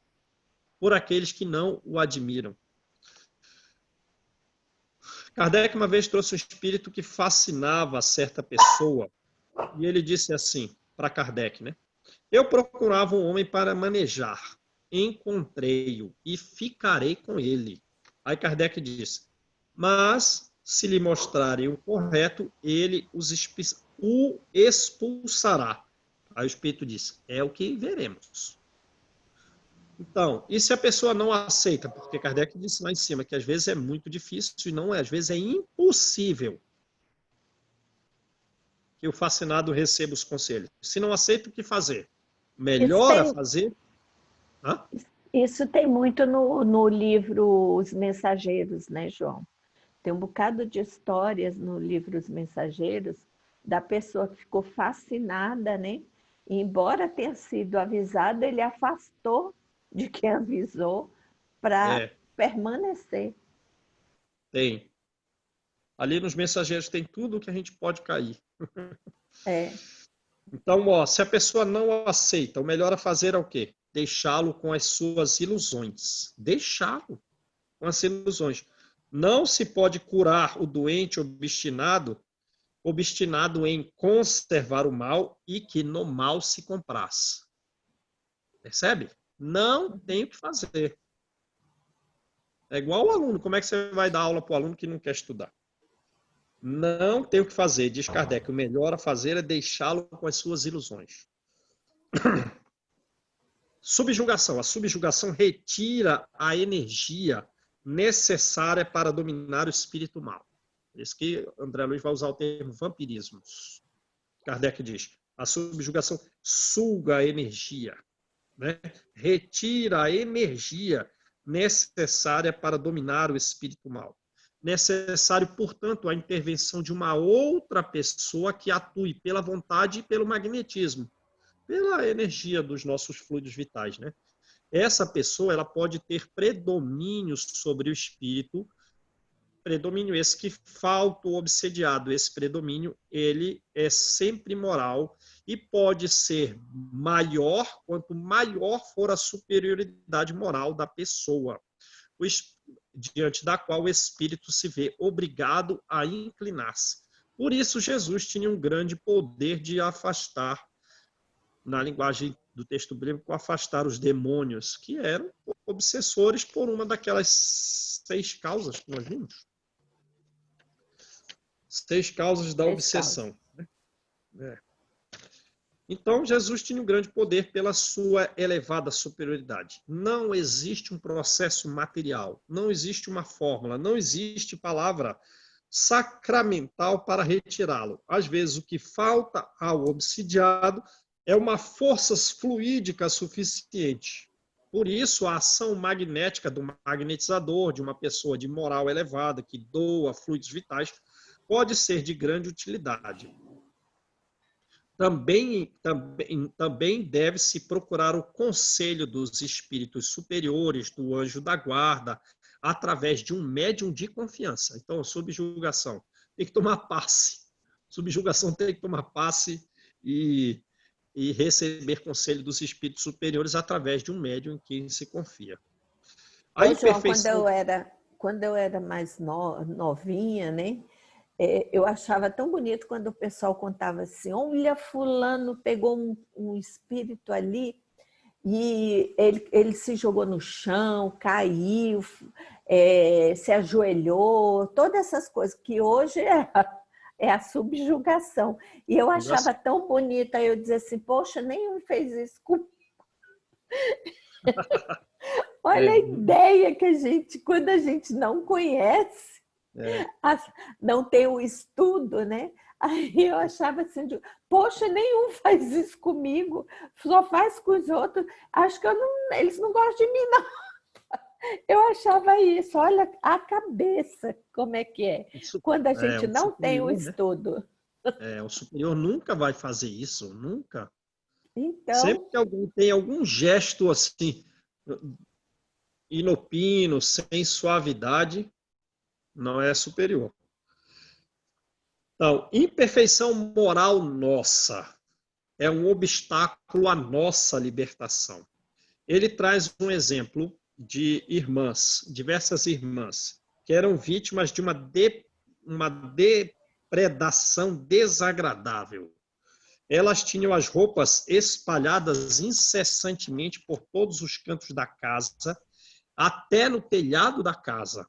por aqueles que não o admiram. Kardec uma vez trouxe um espírito que fascinava certa pessoa. E ele disse assim, para Kardec, né? Eu procurava um homem para manejar. Encontrei-o e ficarei com ele. Aí Kardec disse, mas se lhe mostrarem o correto, ele o expulsará. Aí o Espírito disse, é o que veremos. Então, e se a pessoa não aceita? Porque Kardec disse lá em cima que às vezes é muito difícil e não é, às vezes é impossível que o fascinado receba os conselhos. Se não aceita, o que fazer? Melhor a fazer... Hã? Isso tem muito no livro Os Mensageiros, né, João? Tem um bocado de histórias no livro Os Mensageiros da pessoa que ficou fascinada, né? E, embora tenha sido avisado, ele afastou de quem avisou para permanecer. Tem. Ali nos Mensageiros tem tudo que a gente pode cair. Então, ó, se a pessoa não aceita, o melhor a fazer é o quê? Deixá-lo com as suas ilusões. Deixá-lo com as ilusões. Não se pode curar o doente obstinado em conservar o mal e que no mal se compraz. Percebe? Não tem o que fazer. É igual o aluno. Como é que você vai dar aula para o aluno que não quer estudar? Não tem o que fazer, diz Kardec. O melhor a fazer é deixá-lo com as suas ilusões. Subjugação. A subjugação retira a energia necessária para dominar o espírito mal. Por isso que André Luiz vai usar o termo vampirismo. Kardec diz, a subjugação suga a energia, né? Retira a energia necessária para dominar o espírito mal. Necessário, portanto, a intervenção de uma outra pessoa que atue pela vontade e pelo magnetismo, pela energia dos nossos fluidos vitais, né? Essa pessoa, ela pode ter predomínio sobre o espírito, predomínio esse que falta o obsediado. Esse predomínio, ele é sempre moral e pode ser maior quanto maior for a superioridade moral da pessoa, diante da qual o espírito se vê obrigado a inclinar-se. Por isso, Jesus tinha um grande poder de afastar, na linguagem do texto bíblico, afastar os demônios, que eram obsessores por uma daquelas 6 causas que nós vimos. 6 causas da obsessão. Então, Jesus tinha um grande poder pela sua elevada superioridade. Não existe um processo material, não existe uma fórmula, não existe palavra sacramental para retirá-lo. Às vezes, o que falta ao obsidiado é uma força fluídica suficiente. Por isso, a ação magnética do magnetizador, de uma pessoa de moral elevada, que doa fluidos vitais, pode ser de grande utilidade. Também deve-se procurar o conselho dos espíritos superiores, do anjo da guarda, através de um médium de confiança. Então, subjugação tem que tomar passe. Subjugação tem que tomar passe e receber conselho dos espíritos superiores através de um médium em quem se confia. A imperfeição... quando eu era mais novinha, né? Eu achava tão bonito quando o pessoal contava assim, olha, fulano pegou um espírito ali E ele se jogou no chão, caiu, se ajoelhou, todas essas coisas que hoje é a subjugação. E eu achava tão bonita, eu dizia assim, poxa, nenhum fez isso comigo. Olha a ideia que a gente, quando a gente não conhece, não tem o estudo, né? Aí eu achava assim, poxa, nenhum faz isso comigo, só faz com os outros. Acho que eles não gostam de mim, não. Eu achava isso, olha a cabeça, como é que é. Quando a gente não tem o estudo. O superior nunca vai fazer isso, nunca. Então... Sempre que alguém tem algum gesto assim, inopino, sem suavidade, não é superior. Então, imperfeição moral nossa é um obstáculo à nossa libertação. Ele traz um exemplo de irmãs, diversas irmãs, que eram vítimas de uma depredação desagradável. Elas tinham as roupas espalhadas incessantemente por todos os cantos da casa, até no telhado da casa.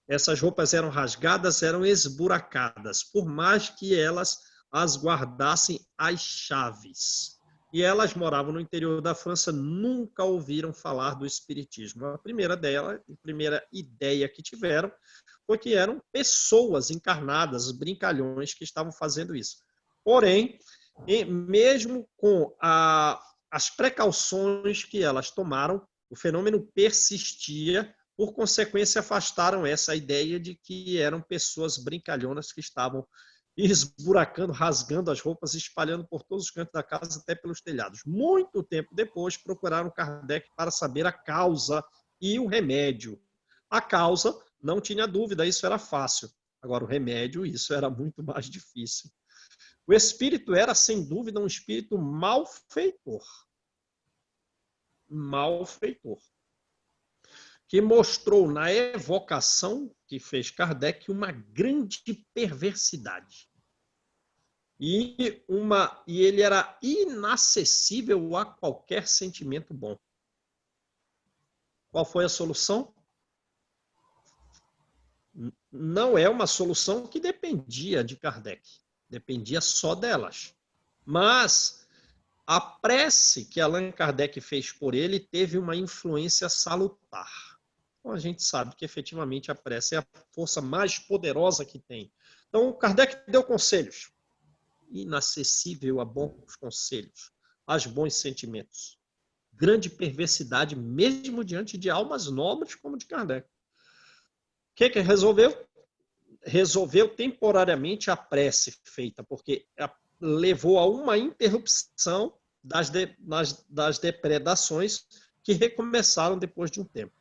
Essas roupas eram rasgadas, eram esburacadas, por mais que elas as guardassem às chaves. E elas moravam no interior da França, nunca ouviram falar do espiritismo. A primeira ideia que tiveram foi que eram pessoas encarnadas, brincalhões, que estavam fazendo isso. Porém, mesmo com as precauções que elas tomaram, o fenômeno persistia. Por consequência, afastaram essa ideia de que eram pessoas brincalhonas que estavam esburacando, rasgando as roupas, espalhando por todos os cantos da casa, até pelos telhados. Muito tempo depois, procuraram Kardec para saber a causa e o remédio. A causa, não tinha dúvida, isso era fácil. Agora, o remédio, isso era muito mais difícil. O espírito era, sem dúvida, um espírito malfeitor. Malfeitor. Que mostrou na evocação que fez Kardec uma grande perversidade. E ele era inacessível a qualquer sentimento bom. Qual foi a solução? Não é uma solução que dependia de Kardec. Dependia só delas. Mas a prece que Allan Kardec fez por ele teve uma influência salutar. Então, a gente sabe que, efetivamente, a prece é a força mais poderosa que tem. Então, Kardec deu conselhos. Inacessível a bons conselhos, aos bons sentimentos. Grande perversidade, mesmo diante de almas nobres como de Kardec. O que resolveu? Resolveu temporariamente a prece feita, porque levou a uma interrupção das depredações que recomeçaram depois de um tempo.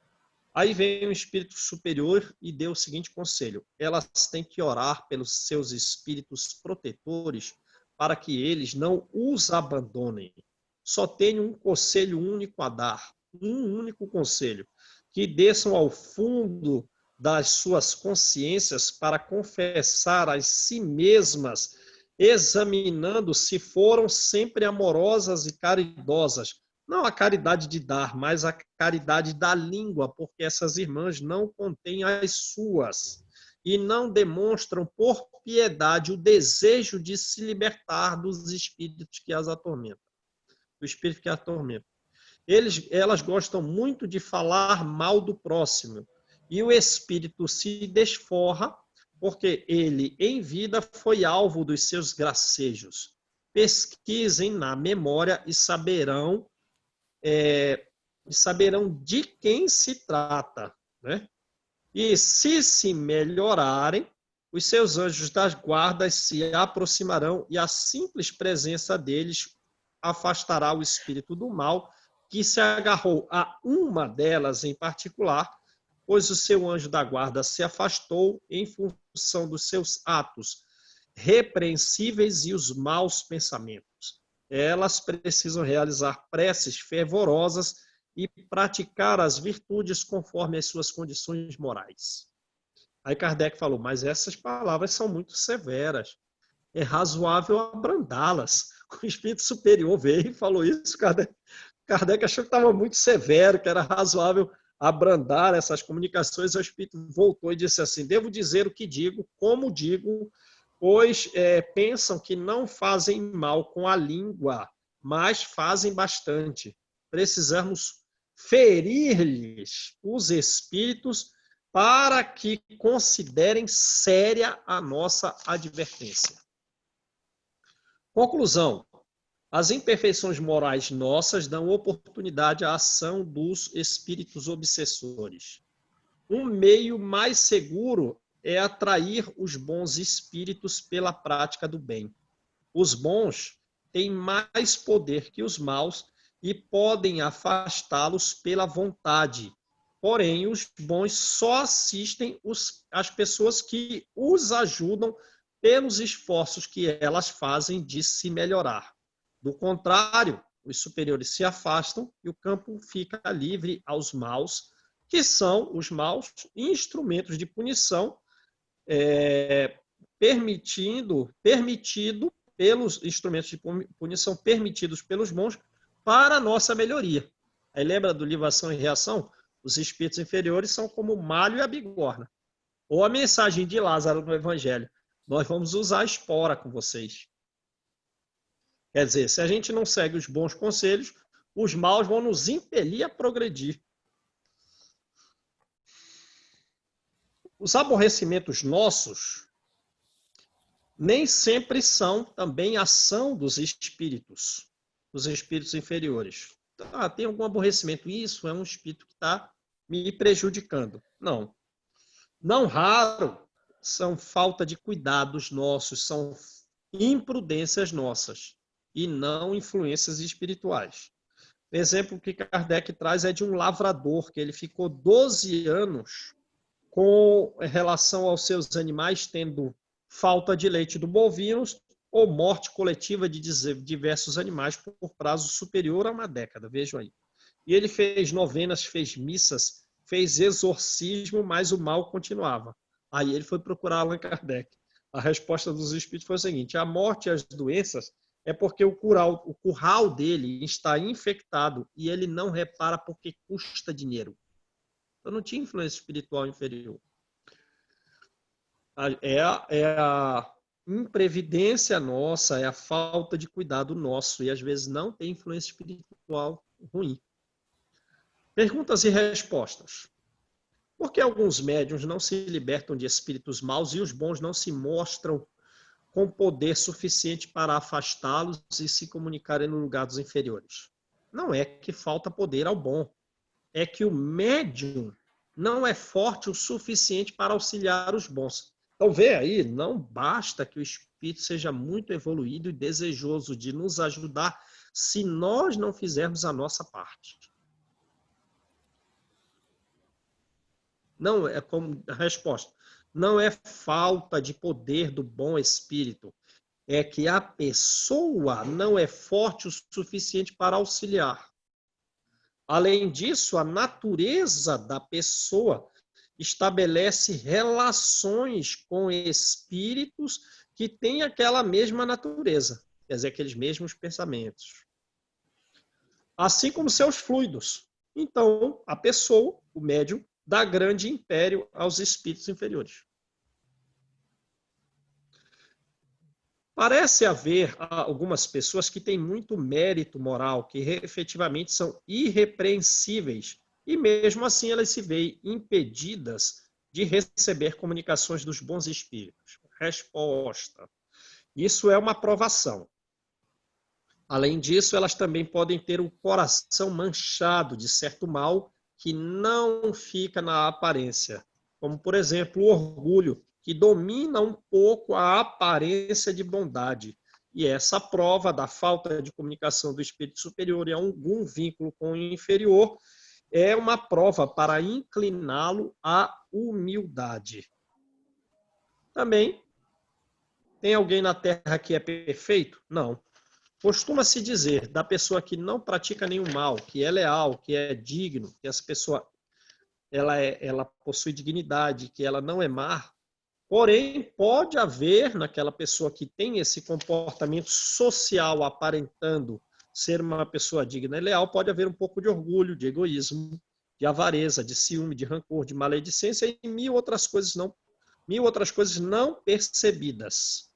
Aí vem um espírito superior e deu o seguinte conselho: elas têm que orar pelos seus espíritos protetores para que eles não os abandonem. Só tenho um conselho único a dar, um único conselho: que desçam ao fundo das suas consciências para confessar a si mesmas, examinando se foram sempre amorosas e caridosas. Não a caridade de dar, mas a caridade da língua, porque essas irmãs não contêm as suas e não demonstram por piedade o desejo de se libertar dos espíritos que as atormentam. Do espírito que as atormenta. Elas gostam muito de falar mal do próximo e o espírito se desforra porque ele, em vida, foi alvo dos seus gracejos. Pesquisem na memória e saberão de quem se trata, né? E se melhorarem, os seus anjos das guardas se aproximarão e a simples presença deles afastará o espírito do mal que se agarrou a uma delas em particular, pois o seu anjo da guarda se afastou em função dos seus atos repreensíveis e os maus pensamentos. Elas precisam realizar preces fervorosas e praticar as virtudes conforme as suas condições morais. Aí Kardec falou, mas essas palavras são muito severas. É razoável abrandá-las. O Espírito Superior veio e falou isso, Kardec. Kardec achou que estava muito severo, que era razoável abrandar essas comunicações. O Espírito voltou e disse assim: devo dizer o que digo, como digo, pois pensam que não fazem mal com a língua, mas fazem bastante. Precisamos ferir-lhes os espíritos para que considerem séria a nossa advertência. Conclusão: as imperfeições morais nossas dão oportunidade à ação dos espíritos obsessores. Um meio mais seguro é atrair os bons espíritos pela prática do bem. Os bons têm mais poder que os maus e podem afastá-los pela vontade. Porém, os bons só assistem as pessoas que os ajudam pelos esforços que elas fazem de se melhorar. Do contrário, os superiores se afastam e o campo fica livre aos maus, que são os maus instrumentos de punição, permitido pelos instrumentos de punição permitidos pelos bons para a nossa melhoria. Aí lembra do livro Ação e Reação? Os espíritos inferiores são como o malho e a bigorna. Ou a mensagem de Lázaro no Evangelho: nós vamos usar a espora com vocês. Quer dizer, se a gente não segue os bons conselhos, os maus vão nos impelir a progredir. Os aborrecimentos nossos nem sempre são também ação dos espíritos inferiores. Tem algum aborrecimento? Isso é um espírito que está me prejudicando. Não. Não raro são falta de cuidados nossos, são imprudências nossas e não influências espirituais. O exemplo que Kardec traz é de um lavrador, que ele ficou 12 anos com relação aos seus animais, tendo falta de leite do bovinos ou morte coletiva de diversos animais por prazo superior a uma década, vejam aí. E ele fez novenas, fez missas, fez exorcismo, mas o mal continuava. Aí ele foi procurar Allan Kardec. A resposta dos espíritos foi a seguinte: a morte e as doenças é porque o curral dele está infectado e ele não repara porque custa dinheiro. Então não tinha influência espiritual inferior. É a imprevidência nossa, é a falta de cuidado nosso, e às vezes não tem influência espiritual ruim. Perguntas e respostas. Por que alguns médiuns não se libertam de espíritos maus e os bons não se mostram com poder suficiente para afastá-los e se comunicarem no lugar dos inferiores? Não é que falta poder ao bom, é que o médium não é forte o suficiente para auxiliar os bons. Então, vê aí, não basta que o espírito seja muito evoluído e desejoso de nos ajudar se nós não fizermos a nossa parte. Não é como a resposta. Não é falta de poder do bom espírito, é que a pessoa não é forte o suficiente para auxiliar. Além disso, a natureza da pessoa estabelece relações com espíritos que têm aquela mesma natureza, quer dizer, aqueles mesmos pensamentos. Assim como seus fluidos. Então, a pessoa, o médium, dá grande império aos espíritos inferiores. Parece haver algumas pessoas que têm muito mérito moral, que efetivamente são irrepreensíveis, e mesmo assim elas se veem impedidas de receber comunicações dos bons espíritos. Resposta: isso é uma provação. Além disso, elas também podem ter o coração manchado de certo mal que não fica na aparência, como, por exemplo, o orgulho, que domina um pouco a aparência de bondade. E essa prova da falta de comunicação do espírito superior e algum vínculo com o inferior é uma prova para incliná-lo à humildade. Também, tem alguém na Terra que é perfeito? Não. Costuma-se dizer da pessoa que não pratica nenhum mal, que é leal, que é digno, que essa pessoa ela possui dignidade, que ela não é má. Porém, pode haver naquela pessoa que tem esse comportamento social aparentando ser uma pessoa digna e leal, pode haver um pouco de orgulho, de egoísmo, de avareza, de ciúme, de rancor, de maledicência e mil outras coisas não percebidas.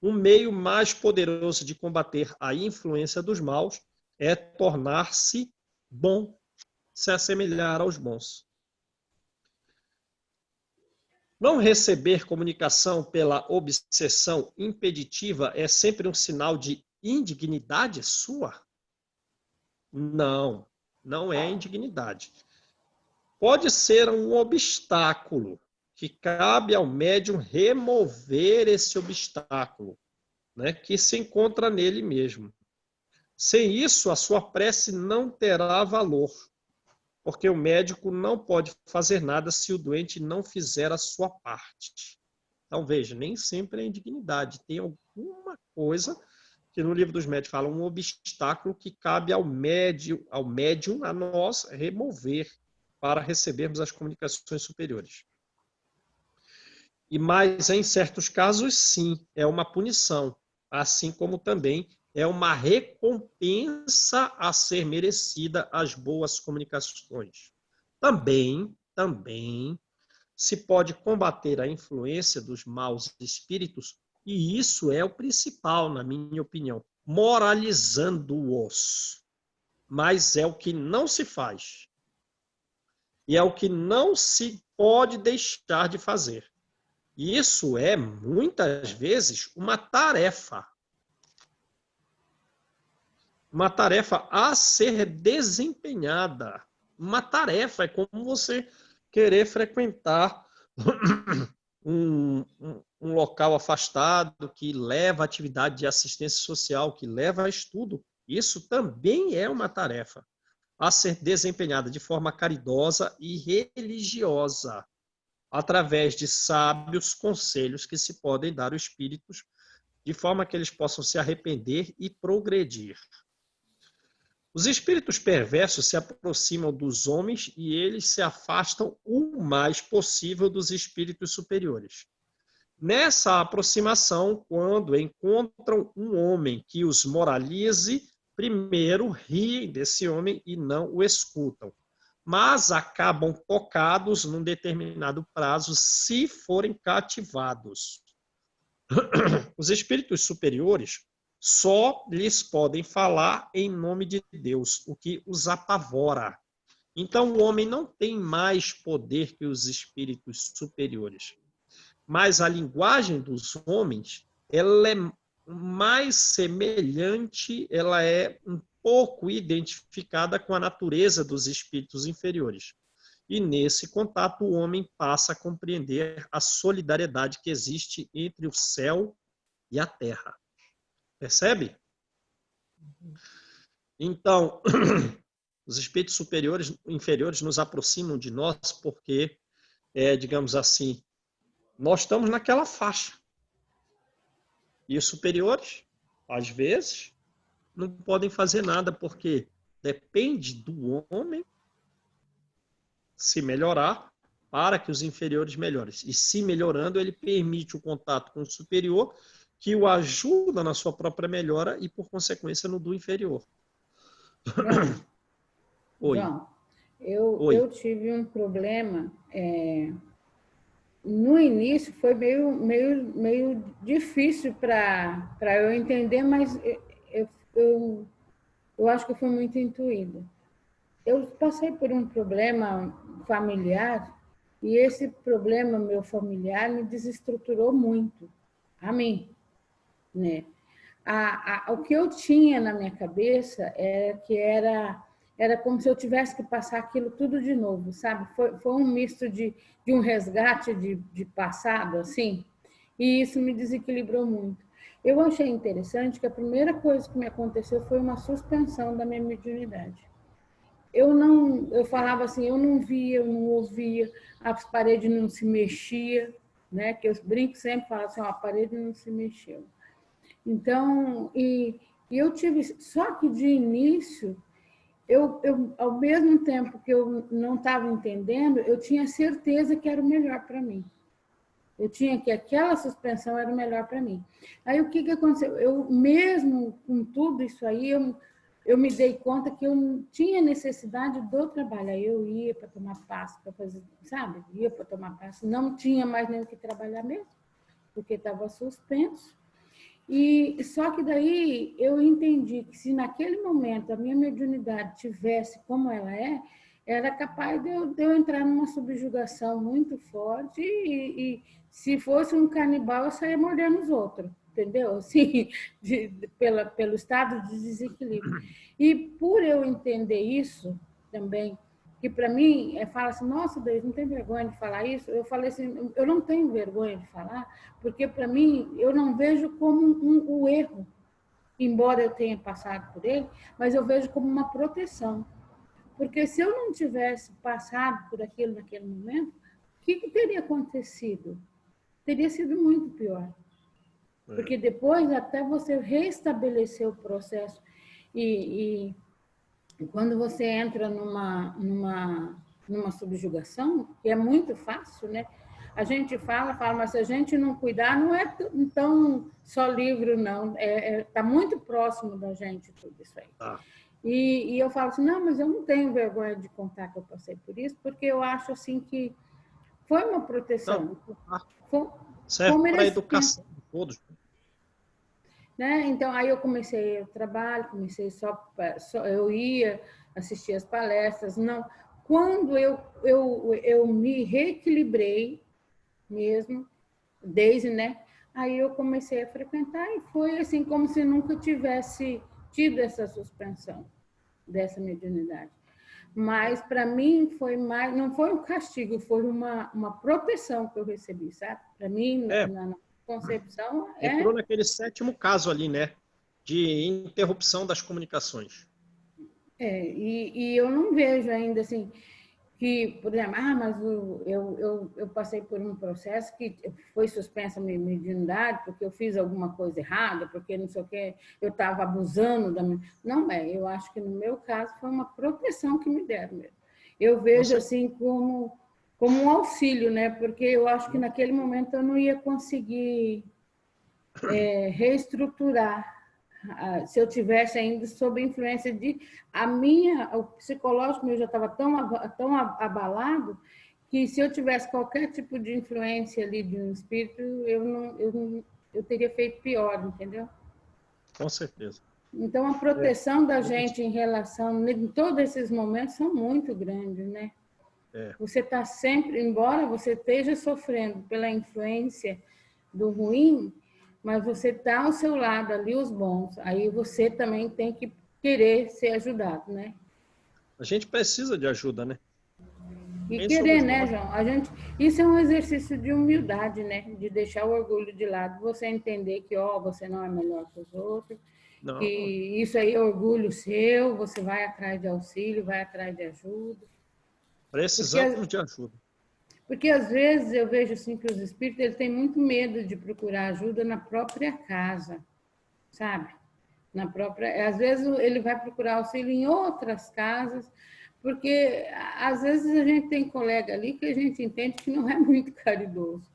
Um meio mais poderoso de combater a influência dos maus é tornar-se bom, se assemelhar aos bons. Não receber comunicação pela obsessão impeditiva é sempre um sinal de indignidade sua? Não, não é indignidade. Pode ser um obstáculo que cabe ao médium remover esse obstáculo, né, que se encontra nele mesmo. Sem isso, a sua prece não terá valor, porque o médico não pode fazer nada se o doente não fizer a sua parte. Então, veja, nem sempre é indignidade. Tem alguma coisa que no livro dos médiuns fala, um obstáculo que cabe ao médium, a nós remover para recebermos as comunicações superiores. Mas, em certos casos, sim, é uma punição, assim como também é uma recompensa a ser merecida às boas comunicações. Também se pode combater a influência dos maus espíritos, e isso é o principal, na minha opinião, moralizando-os. Mas é o que não se faz. E é o que não se pode deixar de fazer. E isso é, muitas vezes, uma tarefa. Uma tarefa a ser desempenhada. Uma tarefa é como você querer frequentar um local afastado que leva a atividade de assistência social, que leva a estudo. Isso também é uma tarefa a ser desempenhada de forma caridosa e religiosa, através de sábios conselhos que se podem dar aos espíritos, de forma que eles possam se arrepender e progredir. Os espíritos perversos se aproximam dos homens e eles se afastam o mais possível dos espíritos superiores. Nessa aproximação, quando encontram um homem que os moralize, primeiro riem desse homem e não o escutam, mas acabam tocados num determinado prazo se forem cativados. Os espíritos superiores só lhes podem falar em nome de Deus, o que os apavora. Então, o homem não tem mais poder que os espíritos superiores. Mas a linguagem dos homens, ela é mais semelhante, ela é um pouco identificada com a natureza dos espíritos inferiores. E nesse contato, o homem passa a compreender a solidariedade que existe entre o céu e a terra. Percebe? Então, os espíritos superiores, inferiores nos aproximam de nós porque, digamos assim, nós estamos naquela faixa. E os superiores, às vezes, não podem fazer nada porque depende do homem se melhorar para que os inferiores melhorem. E se melhorando, ele permite o contato com o superior, que o ajuda na sua própria melhora e, por consequência, no do inferior. Oi. João, eu tive um problema. No início foi meio difícil para eu entender, mas eu acho que eu fui muito intuída. Eu passei por um problema familiar e esse problema meu familiar me desestruturou muito, a mim, né? O que eu tinha na minha cabeça era como se eu tivesse que passar aquilo tudo de novo, sabe? Foi um misto de um resgate de passado, assim, e isso me desequilibrou muito. Eu achei interessante que a primeira coisa que me aconteceu foi uma suspensão da minha mediunidade. Eu falava assim, eu não via, eu não ouvia, as paredes não se mexiam, né? Que eu brinco sempre, falo assim, a parede não se mexeu. Então, e eu tive, só que de início, ao mesmo tempo que eu não estava entendendo, eu tinha certeza que era o melhor para mim. Eu tinha que aquela suspensão era o melhor para mim. Aí o que aconteceu? Eu mesmo com tudo isso aí, eu me dei conta que eu não tinha necessidade do trabalho. Aí eu ia para tomar passe, para fazer, sabe? Ia para tomar passe. Não tinha mais nem o que trabalhar mesmo, porque estava suspenso. E só que daí eu entendi que se naquele momento a minha mediunidade tivesse como ela é, era capaz de eu entrar numa subjugação muito forte e se fosse um canibal, eu saía mordendo os outros, entendeu? Assim, pelo estado de desequilíbrio. E por eu entender isso também, que para mim, fala assim, nossa, Deus, não tem vergonha de falar isso? Eu falei assim, eu não tenho vergonha de falar, porque para mim, eu não vejo como um erro, embora eu tenha passado por ele, mas eu vejo como uma proteção. Porque se eu não tivesse passado por aquilo naquele momento, o que teria acontecido? Teria sido muito pior. Porque depois, até você restabelecer o processo e quando você entra numa subjugação, que é muito fácil, né? A gente fala, mas se a gente não cuidar, não é tão só livro, não. Tá muito próximo da gente tudo isso aí. Ah. E eu falo assim, não, mas eu não tenho vergonha de contar que eu passei por isso, porque eu acho assim que foi uma proteção. Serve para a educação de todos. Né? Então, aí eu comecei o trabalho, eu ia assistir as palestras. Não, quando eu me reequilibrei mesmo, desde, né? Aí eu comecei a frequentar e foi assim como se nunca tivesse tido essa suspensão dessa mediunidade. Mas para mim foi mais, não foi um castigo, foi uma proteção que eu recebi, sabe? Para mim, na concepção entrou naquele 7º caso ali, né? De interrupção das comunicações. E eu não vejo ainda assim que, por exemplo, mas eu passei por um processo que foi suspensa a minha mediunidade porque eu fiz alguma coisa errada, porque não sei o que, eu estava abusando da minha... Não eu acho que no meu caso foi uma proteção que me deram mesmo. Eu vejo assim como um auxílio, né? Porque eu acho que naquele momento eu não ia conseguir reestruturar se eu tivesse ainda sob a influência o psicológico meu já estava tão abalado que se eu tivesse qualquer tipo de influência ali de um espírito, eu teria feito pior, entendeu? Com certeza. Então a proteção da gente em relação em todos esses momentos são muito grandes, né? Você está sempre, embora você esteja sofrendo pela influência do ruim, mas você está ao seu lado ali, os bons. Aí você também tem que querer ser ajudado, né? A gente precisa de ajuda, né? E querer, né, João? Isso é um exercício de humildade, né? De deixar o orgulho de lado. Você entender que, você não é melhor que os outros. Não. Que isso aí é orgulho seu, você vai atrás de auxílio, vai atrás de ajuda. Precisamos de ajuda. Porque, às vezes, eu vejo assim, que os espíritos eles têm muito medo de procurar ajuda na própria casa, sabe? Às vezes, ele vai procurar auxílio em outras casas, porque, às vezes, a gente tem colega ali que a gente entende que não é muito caridoso.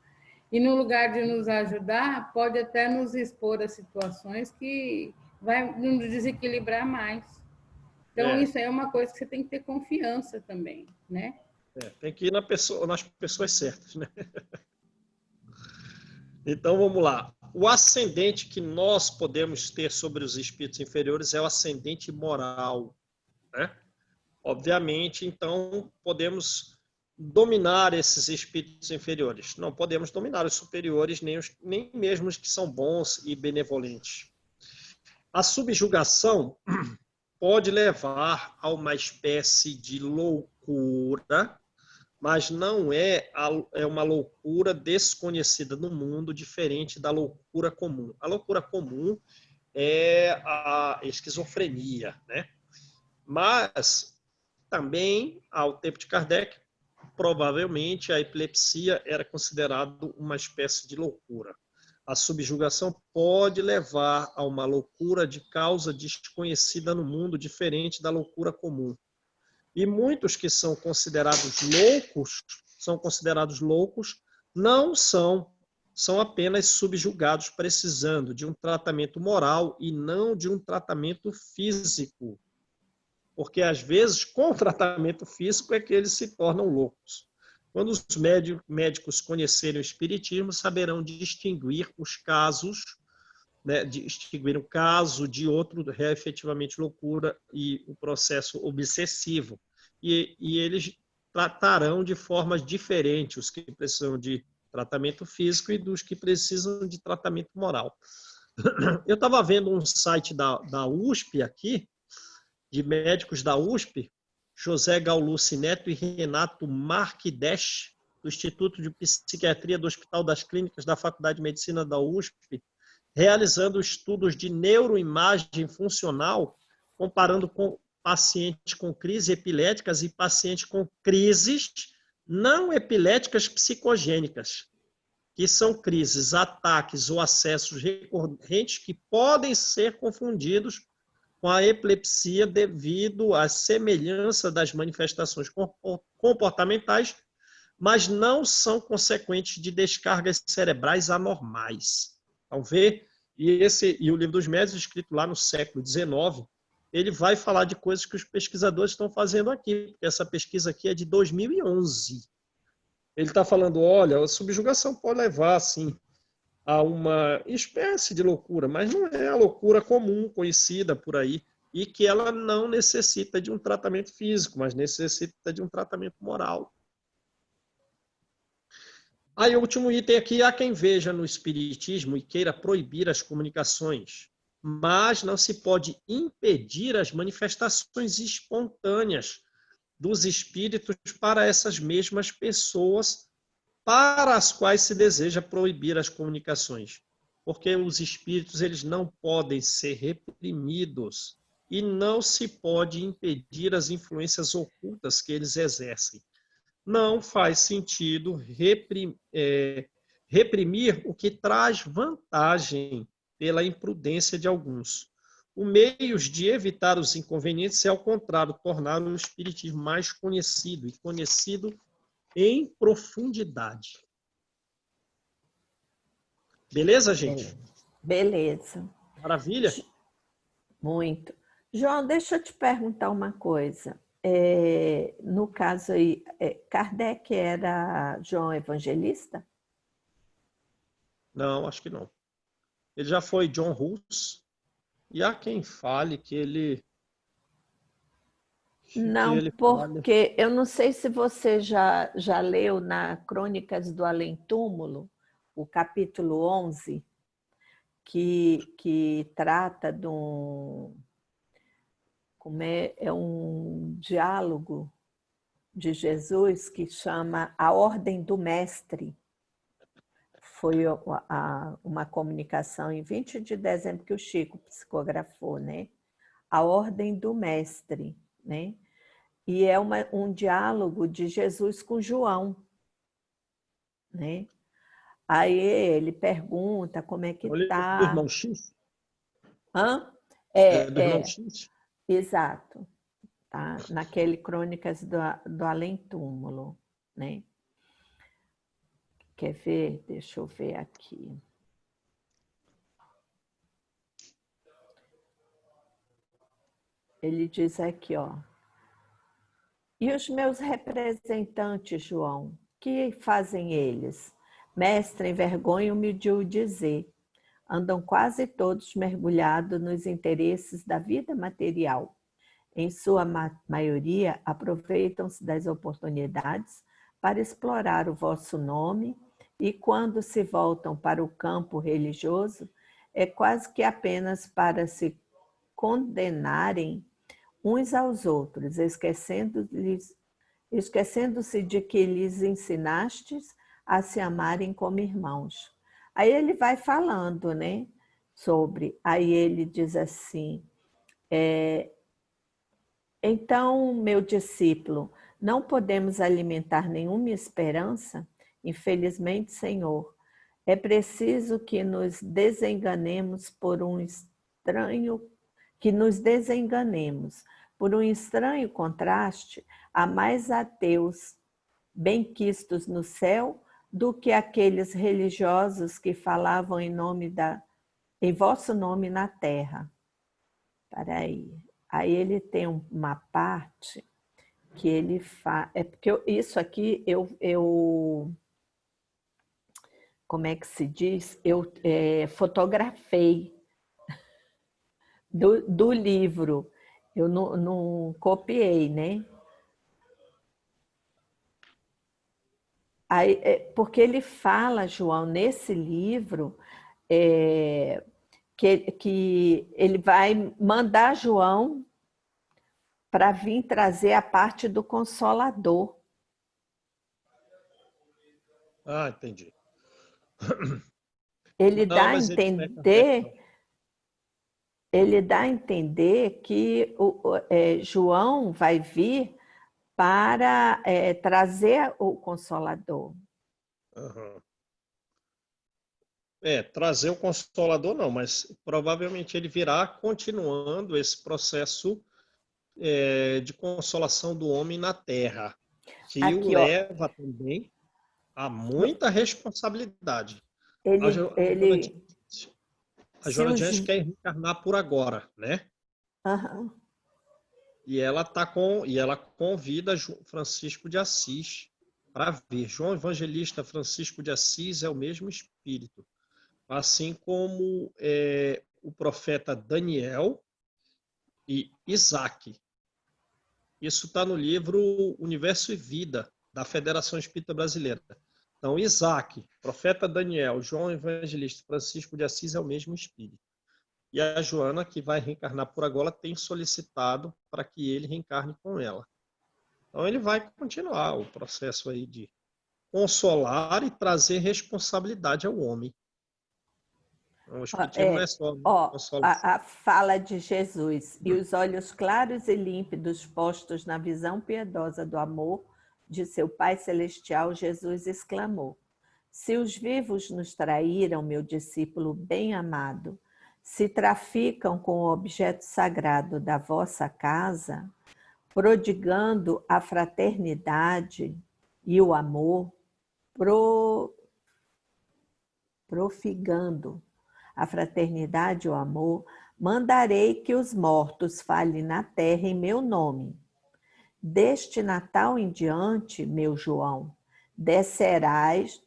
E, no lugar de nos ajudar, pode até nos expor a situações que vai nos desequilibrar mais. Então, isso é uma coisa que você tem que ter confiança também, né? Tem que ir nas pessoas certas, né? Então, vamos lá. O ascendente que nós podemos ter sobre os espíritos inferiores é o ascendente moral, né? Obviamente, então, podemos dominar esses espíritos inferiores. Não podemos dominar os superiores, nem mesmo os que são bons e benevolentes. A subjugação pode levar a uma espécie de loucura, mas não é uma loucura desconhecida no mundo, diferente da loucura comum. A loucura comum é a esquizofrenia, né? Mas também, ao tempo de Kardec, provavelmente a epilepsia era considerada uma espécie de loucura. A subjugação pode levar a uma loucura de causa desconhecida no mundo, diferente da loucura comum. E muitos que são considerados loucos, não são são apenas subjugados, precisando de um tratamento moral e não de um tratamento físico. Porque, às vezes, com o tratamento físico é que eles se tornam loucos. Quando os médicos conhecerem o espiritismo, saberão distinguir os casos, né, distinguir um caso de outro, efetivamente loucura e o processo obsessivo. E eles tratarão de formas diferentes os que precisam de tratamento físico e dos que precisam de tratamento moral. Eu estava vendo um site da USP aqui, de médicos da USP, José Gaulucci Neto e Renato Marquides, do Instituto de Psiquiatria do Hospital das Clínicas da Faculdade de Medicina da USP, realizando estudos de neuroimagem funcional, comparando com pacientes com crises epiléticas e pacientes com crises não epiléticas psicogênicas, que são crises, ataques ou acessos recorrentes que podem ser confundidos com a epilepsia devido à semelhança das manifestações comportamentais, mas não são consequentes de descargas cerebrais anormais. Então, e o Livro dos Médiuns, escrito lá no século XIX, ele vai falar de coisas que os pesquisadores estão fazendo aqui, porque essa pesquisa aqui é de 2011. Ele está falando, olha, a subjugação pode levar, assim, a uma espécie de loucura, mas não é a loucura comum, conhecida por aí, e que ela não necessita de um tratamento físico, mas necessita de um tratamento moral. Aí, o último item aqui, há quem veja no espiritismo e queira proibir as comunicações, mas não se pode impedir as manifestações espontâneas dos espíritos para essas mesmas pessoas para as quais se deseja proibir as comunicações, porque os espíritos eles não podem ser reprimidos e não se pode impedir as influências ocultas que eles exercem. Não faz sentido reprimir o que traz vantagem pela imprudência de alguns. O meio de evitar os inconvenientes é, ao contrário, tornar o espiritismo mais conhecido, e conhecido em profundidade. Beleza, gente? Beleza. Maravilha? Muito. João, deixa eu te perguntar uma coisa. No caso aí, Kardec era João Evangelista? Não, acho que não. Ele já foi John Hus, e há quem fale que ele... Não, porque eu não sei se você já leu na Crônicas do Além-Túmulo, o capítulo 11, que trata de um diálogo de Jesus que chama A Ordem do Mestre. Foi uma comunicação em 20 de dezembro que o Chico psicografou, né? A Ordem do Mestre, né? E é um diálogo de Jesus com João, né? Aí ele pergunta como é que está. Do irmão X? Hã? Do irmão X? Exato. Tá? Naquele Crônicas do Além-Túmulo, né? Quer ver? Deixa eu ver aqui. Ele diz aqui, ó. E os meus representantes, João, que fazem eles? Mestre, envergonho-me de o dizer. Andam quase todos mergulhados nos interesses da vida material. Em sua maioria, aproveitam-se das oportunidades para explorar o vosso nome e, quando se voltam para o campo religioso, é quase que apenas para se condenarem uns aos outros, esquecendo-se de que lhes ensinastes a se amarem como irmãos. Aí ele vai falando, né, aí ele diz assim, então, meu discípulo, não podemos alimentar nenhuma esperança? Infelizmente, Senhor, é preciso que nos desenganemos por um estranho contraste, há mais ateus benquistos no céu do que aqueles religiosos que falavam em vosso nome na terra. Peraí. Aí ele tem uma parte que ele faz... É porque isso aqui como é que se diz? Eu fotografei do livro. Eu não copiei, né? Aí, porque ele fala, João, nesse livro, que ele vai mandar João para vir trazer a parte do Consolador. Ah, entendi. Ele Não, dá a mas ele não é Kardec, não. ele dá a entender que João vai vir para trazer o Consolador. Aham. Trazer o Consolador não, mas provavelmente ele virá continuando esse processo de consolação do homem na Terra, que o Aqui, ó, leva também a muita responsabilidade. A ele se Joana de os... Anjos quer reencarnar por agora, né? Uhum. E ela convida Francisco de Assis para ver. João Evangelista Francisco de Assis é o mesmo espírito, assim como o profeta Daniel e Isaac. Isso está no livro Universo e Vida, da Federação Espírita Brasileira. Então, Isaac, profeta Daniel, João Evangelista Francisco de Assis é o mesmo espírito. E a Joana, que vai reencarnar por agora, tem solicitado para que ele reencarne com ela. Então, ele vai continuar o processo aí de consolar e trazer responsabilidade ao homem. Então, o Espiritismo não é só consolação. A fala de Jesus: e os olhos claros e límpidos postos na visão piedosa do amor de seu Pai Celestial, Jesus exclamou: se os vivos nos traíram, meu discípulo bem-amado, se traficam com o objeto sagrado da vossa casa, prodigando a fraternidade e o amor, profigando a fraternidade e o amor, mandarei que os mortos falem na terra em meu nome. Deste Natal em diante, meu João, descerrarás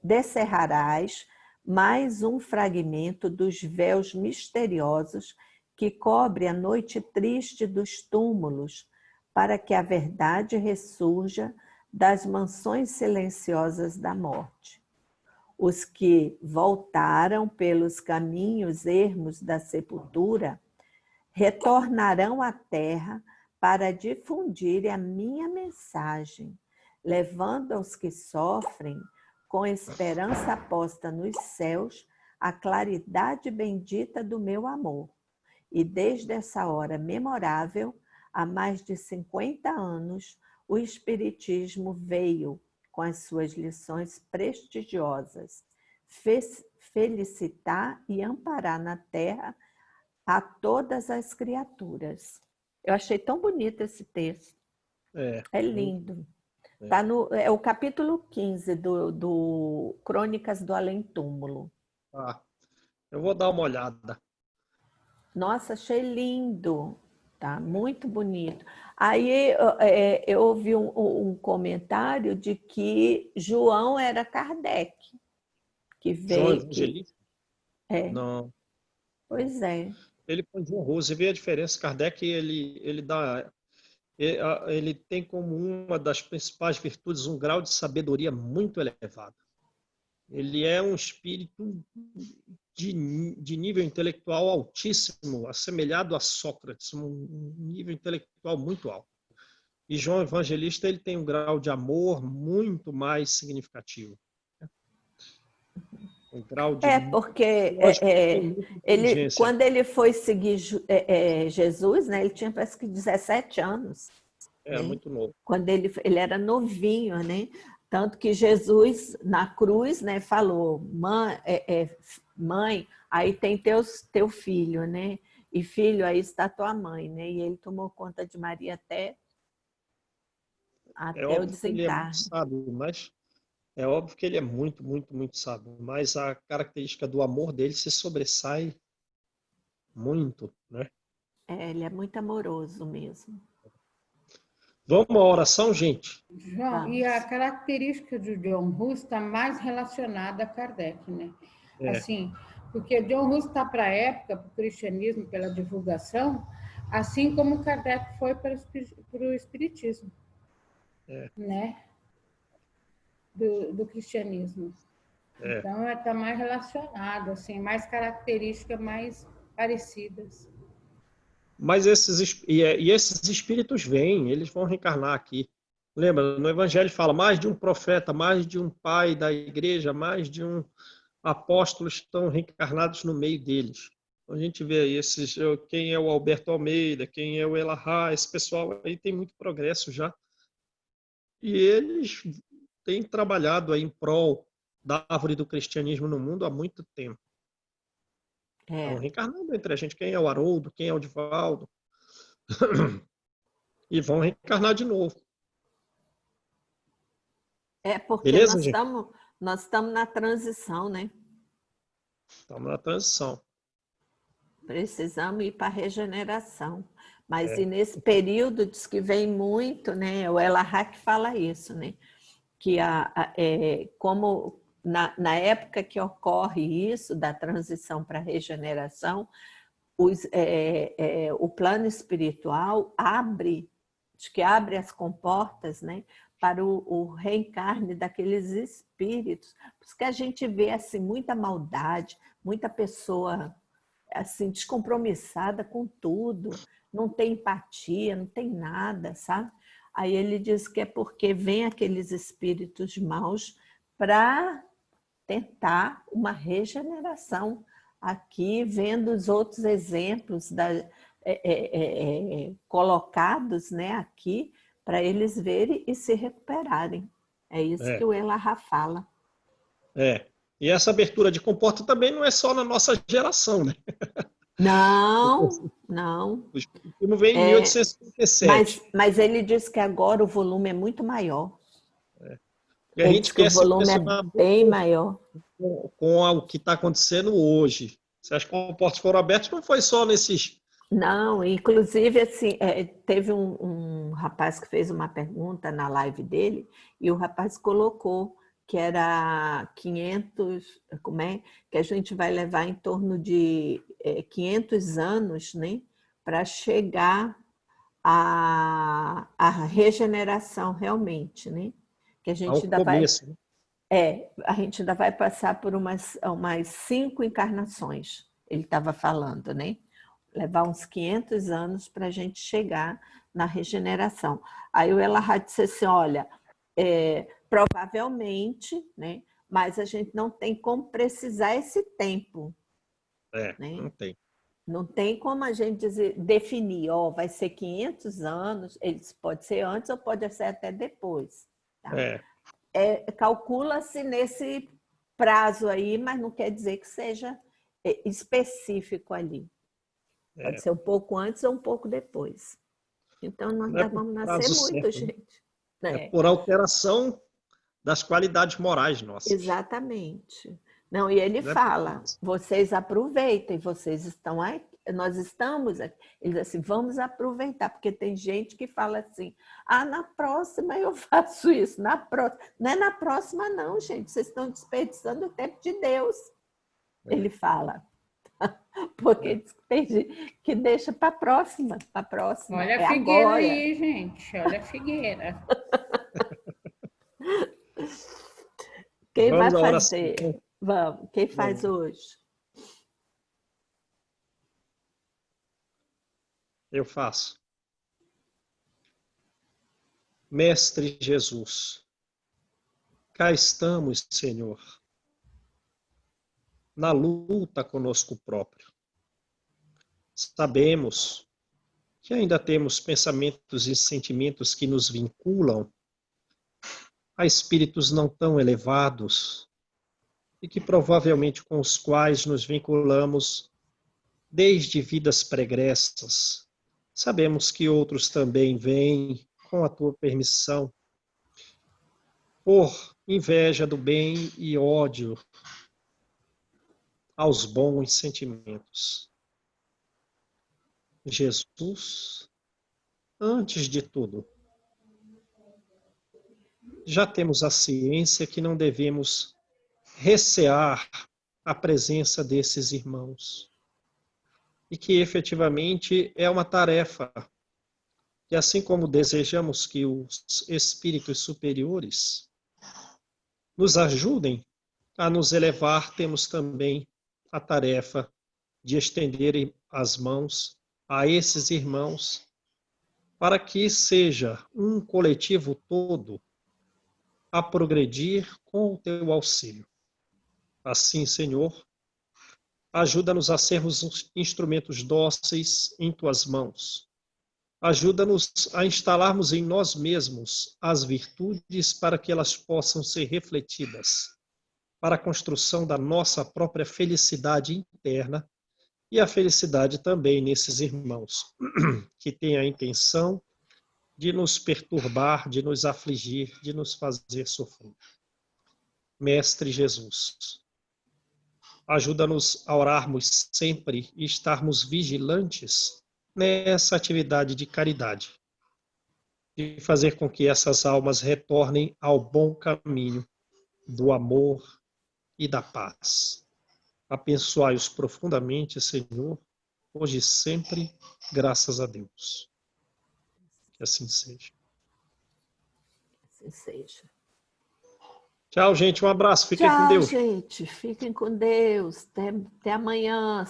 mais um fragmento dos véus misteriosos que cobre a noite triste dos túmulos, para que a verdade ressurja das mansões silenciosas da morte. Os que voltaram pelos caminhos ermos da sepultura retornarão à terra para difundir a minha mensagem, levando aos que sofrem, com esperança posta nos céus, a claridade bendita do meu amor. E desde essa hora memorável, há mais de 50 anos, o Espiritismo veio com as suas lições prestigiosas, felicitar e amparar na terra a todas as criaturas. Eu achei tão bonito esse texto. É lindo. Tá é o capítulo 15 do Crônicas do Além Túmulo. Eu vou dar uma olhada. Nossa, achei lindo. Tá muito bonito. Aí eu ouvi um comentário de que João era Kardec, que veio. João Evangelista? Não. Pois é. Ele foi de honroso. Você vê a diferença? Kardec, ele tem como uma das principais virtudes um grau de sabedoria muito elevado. Ele é um espírito de nível intelectual altíssimo, assemelhado a Sócrates, um nível intelectual muito alto. E João Evangelista, ele tem um grau de amor muito mais significativo. Um grau de... porque quando ele foi seguir Jesus, né, ele tinha parece que 17 anos. Né? Muito novo. Quando ele era novinho, né? Tanto que Jesus, na cruz, né, falou: mãe, aí tem teu filho, né? E filho, aí está tua mãe, né? E ele tomou conta de Maria até o desencarne. Ele é muito sábio, mas É óbvio que ele é muito, muito, muito sábio, mas a característica do amor dele se sobressai muito, né? Ele é muito amoroso mesmo. Vamos à oração, gente? João, e a Vamos. característica do John Hus está mais relacionada a Kardec, né? É, Assim, porque John Hus está para a época, para o cristianismo, pela divulgação, assim como Kardec foi para o espiritismo, é, né? Do cristianismo. é. Então, está mais relacionado, assim, mais características mais parecidas. Mas esses espíritos vêm, eles vão reencarnar aqui. Lembra, no Evangelho fala mais de um profeta, mais de um pai da igreja, mais de um apóstolo estão reencarnados no meio deles. Então, a gente vê aí quem é o Alberto Almeida, quem é o Elahá, esse pessoal aí tem muito progresso já. E eles têm trabalhado aí em prol da árvore do cristianismo no mundo há muito tempo. Estão É, reencarnando entre a gente. Quem é o Haroldo, quem é o Divaldo. E vão reencarnar de novo. porque Beleza, gente? nós estamos na transição, né? Estamos na transição. Precisamos ir para a regeneração. Mas É, e nesse período diz que vem muito, né? O Elahá fala isso, né? Que como na época que ocorre isso, da transição para a regeneração, o plano espiritual acho que abre as comportas, né, para o reencarne daqueles espíritos. Por isso que a gente vê assim, muita maldade, muita pessoa assim, descompromissada com tudo, não tem empatia, não tem nada, sabe? Aí ele diz que é porque vem aqueles espíritos maus para tentar uma regeneração aqui, vendo os outros exemplos colocados, né, aqui, para eles verem e se recuperarem. É isso que é, o Elahá fala. é. E essa abertura de comporta também não é só na nossa geração, né? Não, não. O Espiritismo veio em É, 1857. mas ele diz que agora o volume é muito maior. E a Ele gente diz que o quer se volume é impressionar bem muito maior. com o que está acontecendo hoje. Se as comportas foram abertas, não foi só nesses. Não, inclusive, assim, teve um rapaz que fez uma pergunta na live dele e o rapaz colocou que era 500, como é? Que a gente vai levar em torno de 500 anos, né? Para chegar à regeneração realmente, né? Que a gente Ao ainda vai, começo, né? a gente ainda vai passar por umas 5 encarnações, ele estava falando, né? Levar uns 500 anos para a gente chegar na regeneração. Aí o Elahá disse assim, olha, provavelmente, né? Mas a gente não tem como precisar esse tempo, né? Não tem. Não tem como a gente definir, vai ser 500 anos, eles pode ser antes ou pode ser até depois. Tá? É, Calcula-se nesse prazo aí, mas não quer dizer que seja específico ali. Pode é. ser um pouco antes ou um pouco depois. Então, nós Não é ainda por vamos nascer prazo muito, certo, né? gente. É É, por alteração das qualidades morais nossas. exatamente. Não, e ele Não é por fala, prazo. vocês aproveitem, vocês estão aqui, nós estamos aqui. Ele diz assim, vamos aproveitar, porque tem gente que fala assim, na próxima eu faço isso, na próxima. Não é na próxima não, gente, vocês estão desperdiçando o tempo de Deus. Ele fala, porque diz que tem gente que deixa para a próxima, Olha a é figueira agora. aí, gente. Olha a figueira. Quem vai Vamos à oração. fazer? Vamos, quem faz Vamos. hoje? Eu faço. Mestre Jesus, cá estamos, Senhor, na luta conosco próprio. Sabemos que ainda temos pensamentos e sentimentos que nos vinculam a espíritos não tão elevados e que provavelmente com os quais nos vinculamos desde vidas pregressas. Sabemos que outros também vêm, com a tua permissão, por inveja do bem e ódio aos bons sentimentos. Jesus, antes de tudo, já temos a ciência que não devemos recear a presença desses irmãos. E que efetivamente é uma tarefa que, assim como desejamos que os espíritos superiores nos ajudem a nos elevar, temos também a tarefa de estender as mãos a esses irmãos para que seja um coletivo todo a progredir com o teu auxílio. Assim, Senhor, ajuda-nos a sermos instrumentos dóceis em tuas mãos. Ajuda-nos a instalarmos em nós mesmos as virtudes para que elas possam ser refletidas para a construção da nossa própria felicidade interna e a felicidade também nesses irmãos que têm a intenção de nos perturbar, de nos afligir, de nos fazer sofrer. Mestre Jesus, ajuda-nos a orarmos sempre e estarmos vigilantes nessa atividade de caridade, de fazer com que essas almas retornem ao bom caminho do amor e da paz. Abençoai-os profundamente, Senhor, hoje e sempre, graças a Deus. Que assim seja. Assim seja. Tchau, gente. Um abraço. Fiquem com Tchau, Deus. gente. Fiquem com Deus. Até amanhã.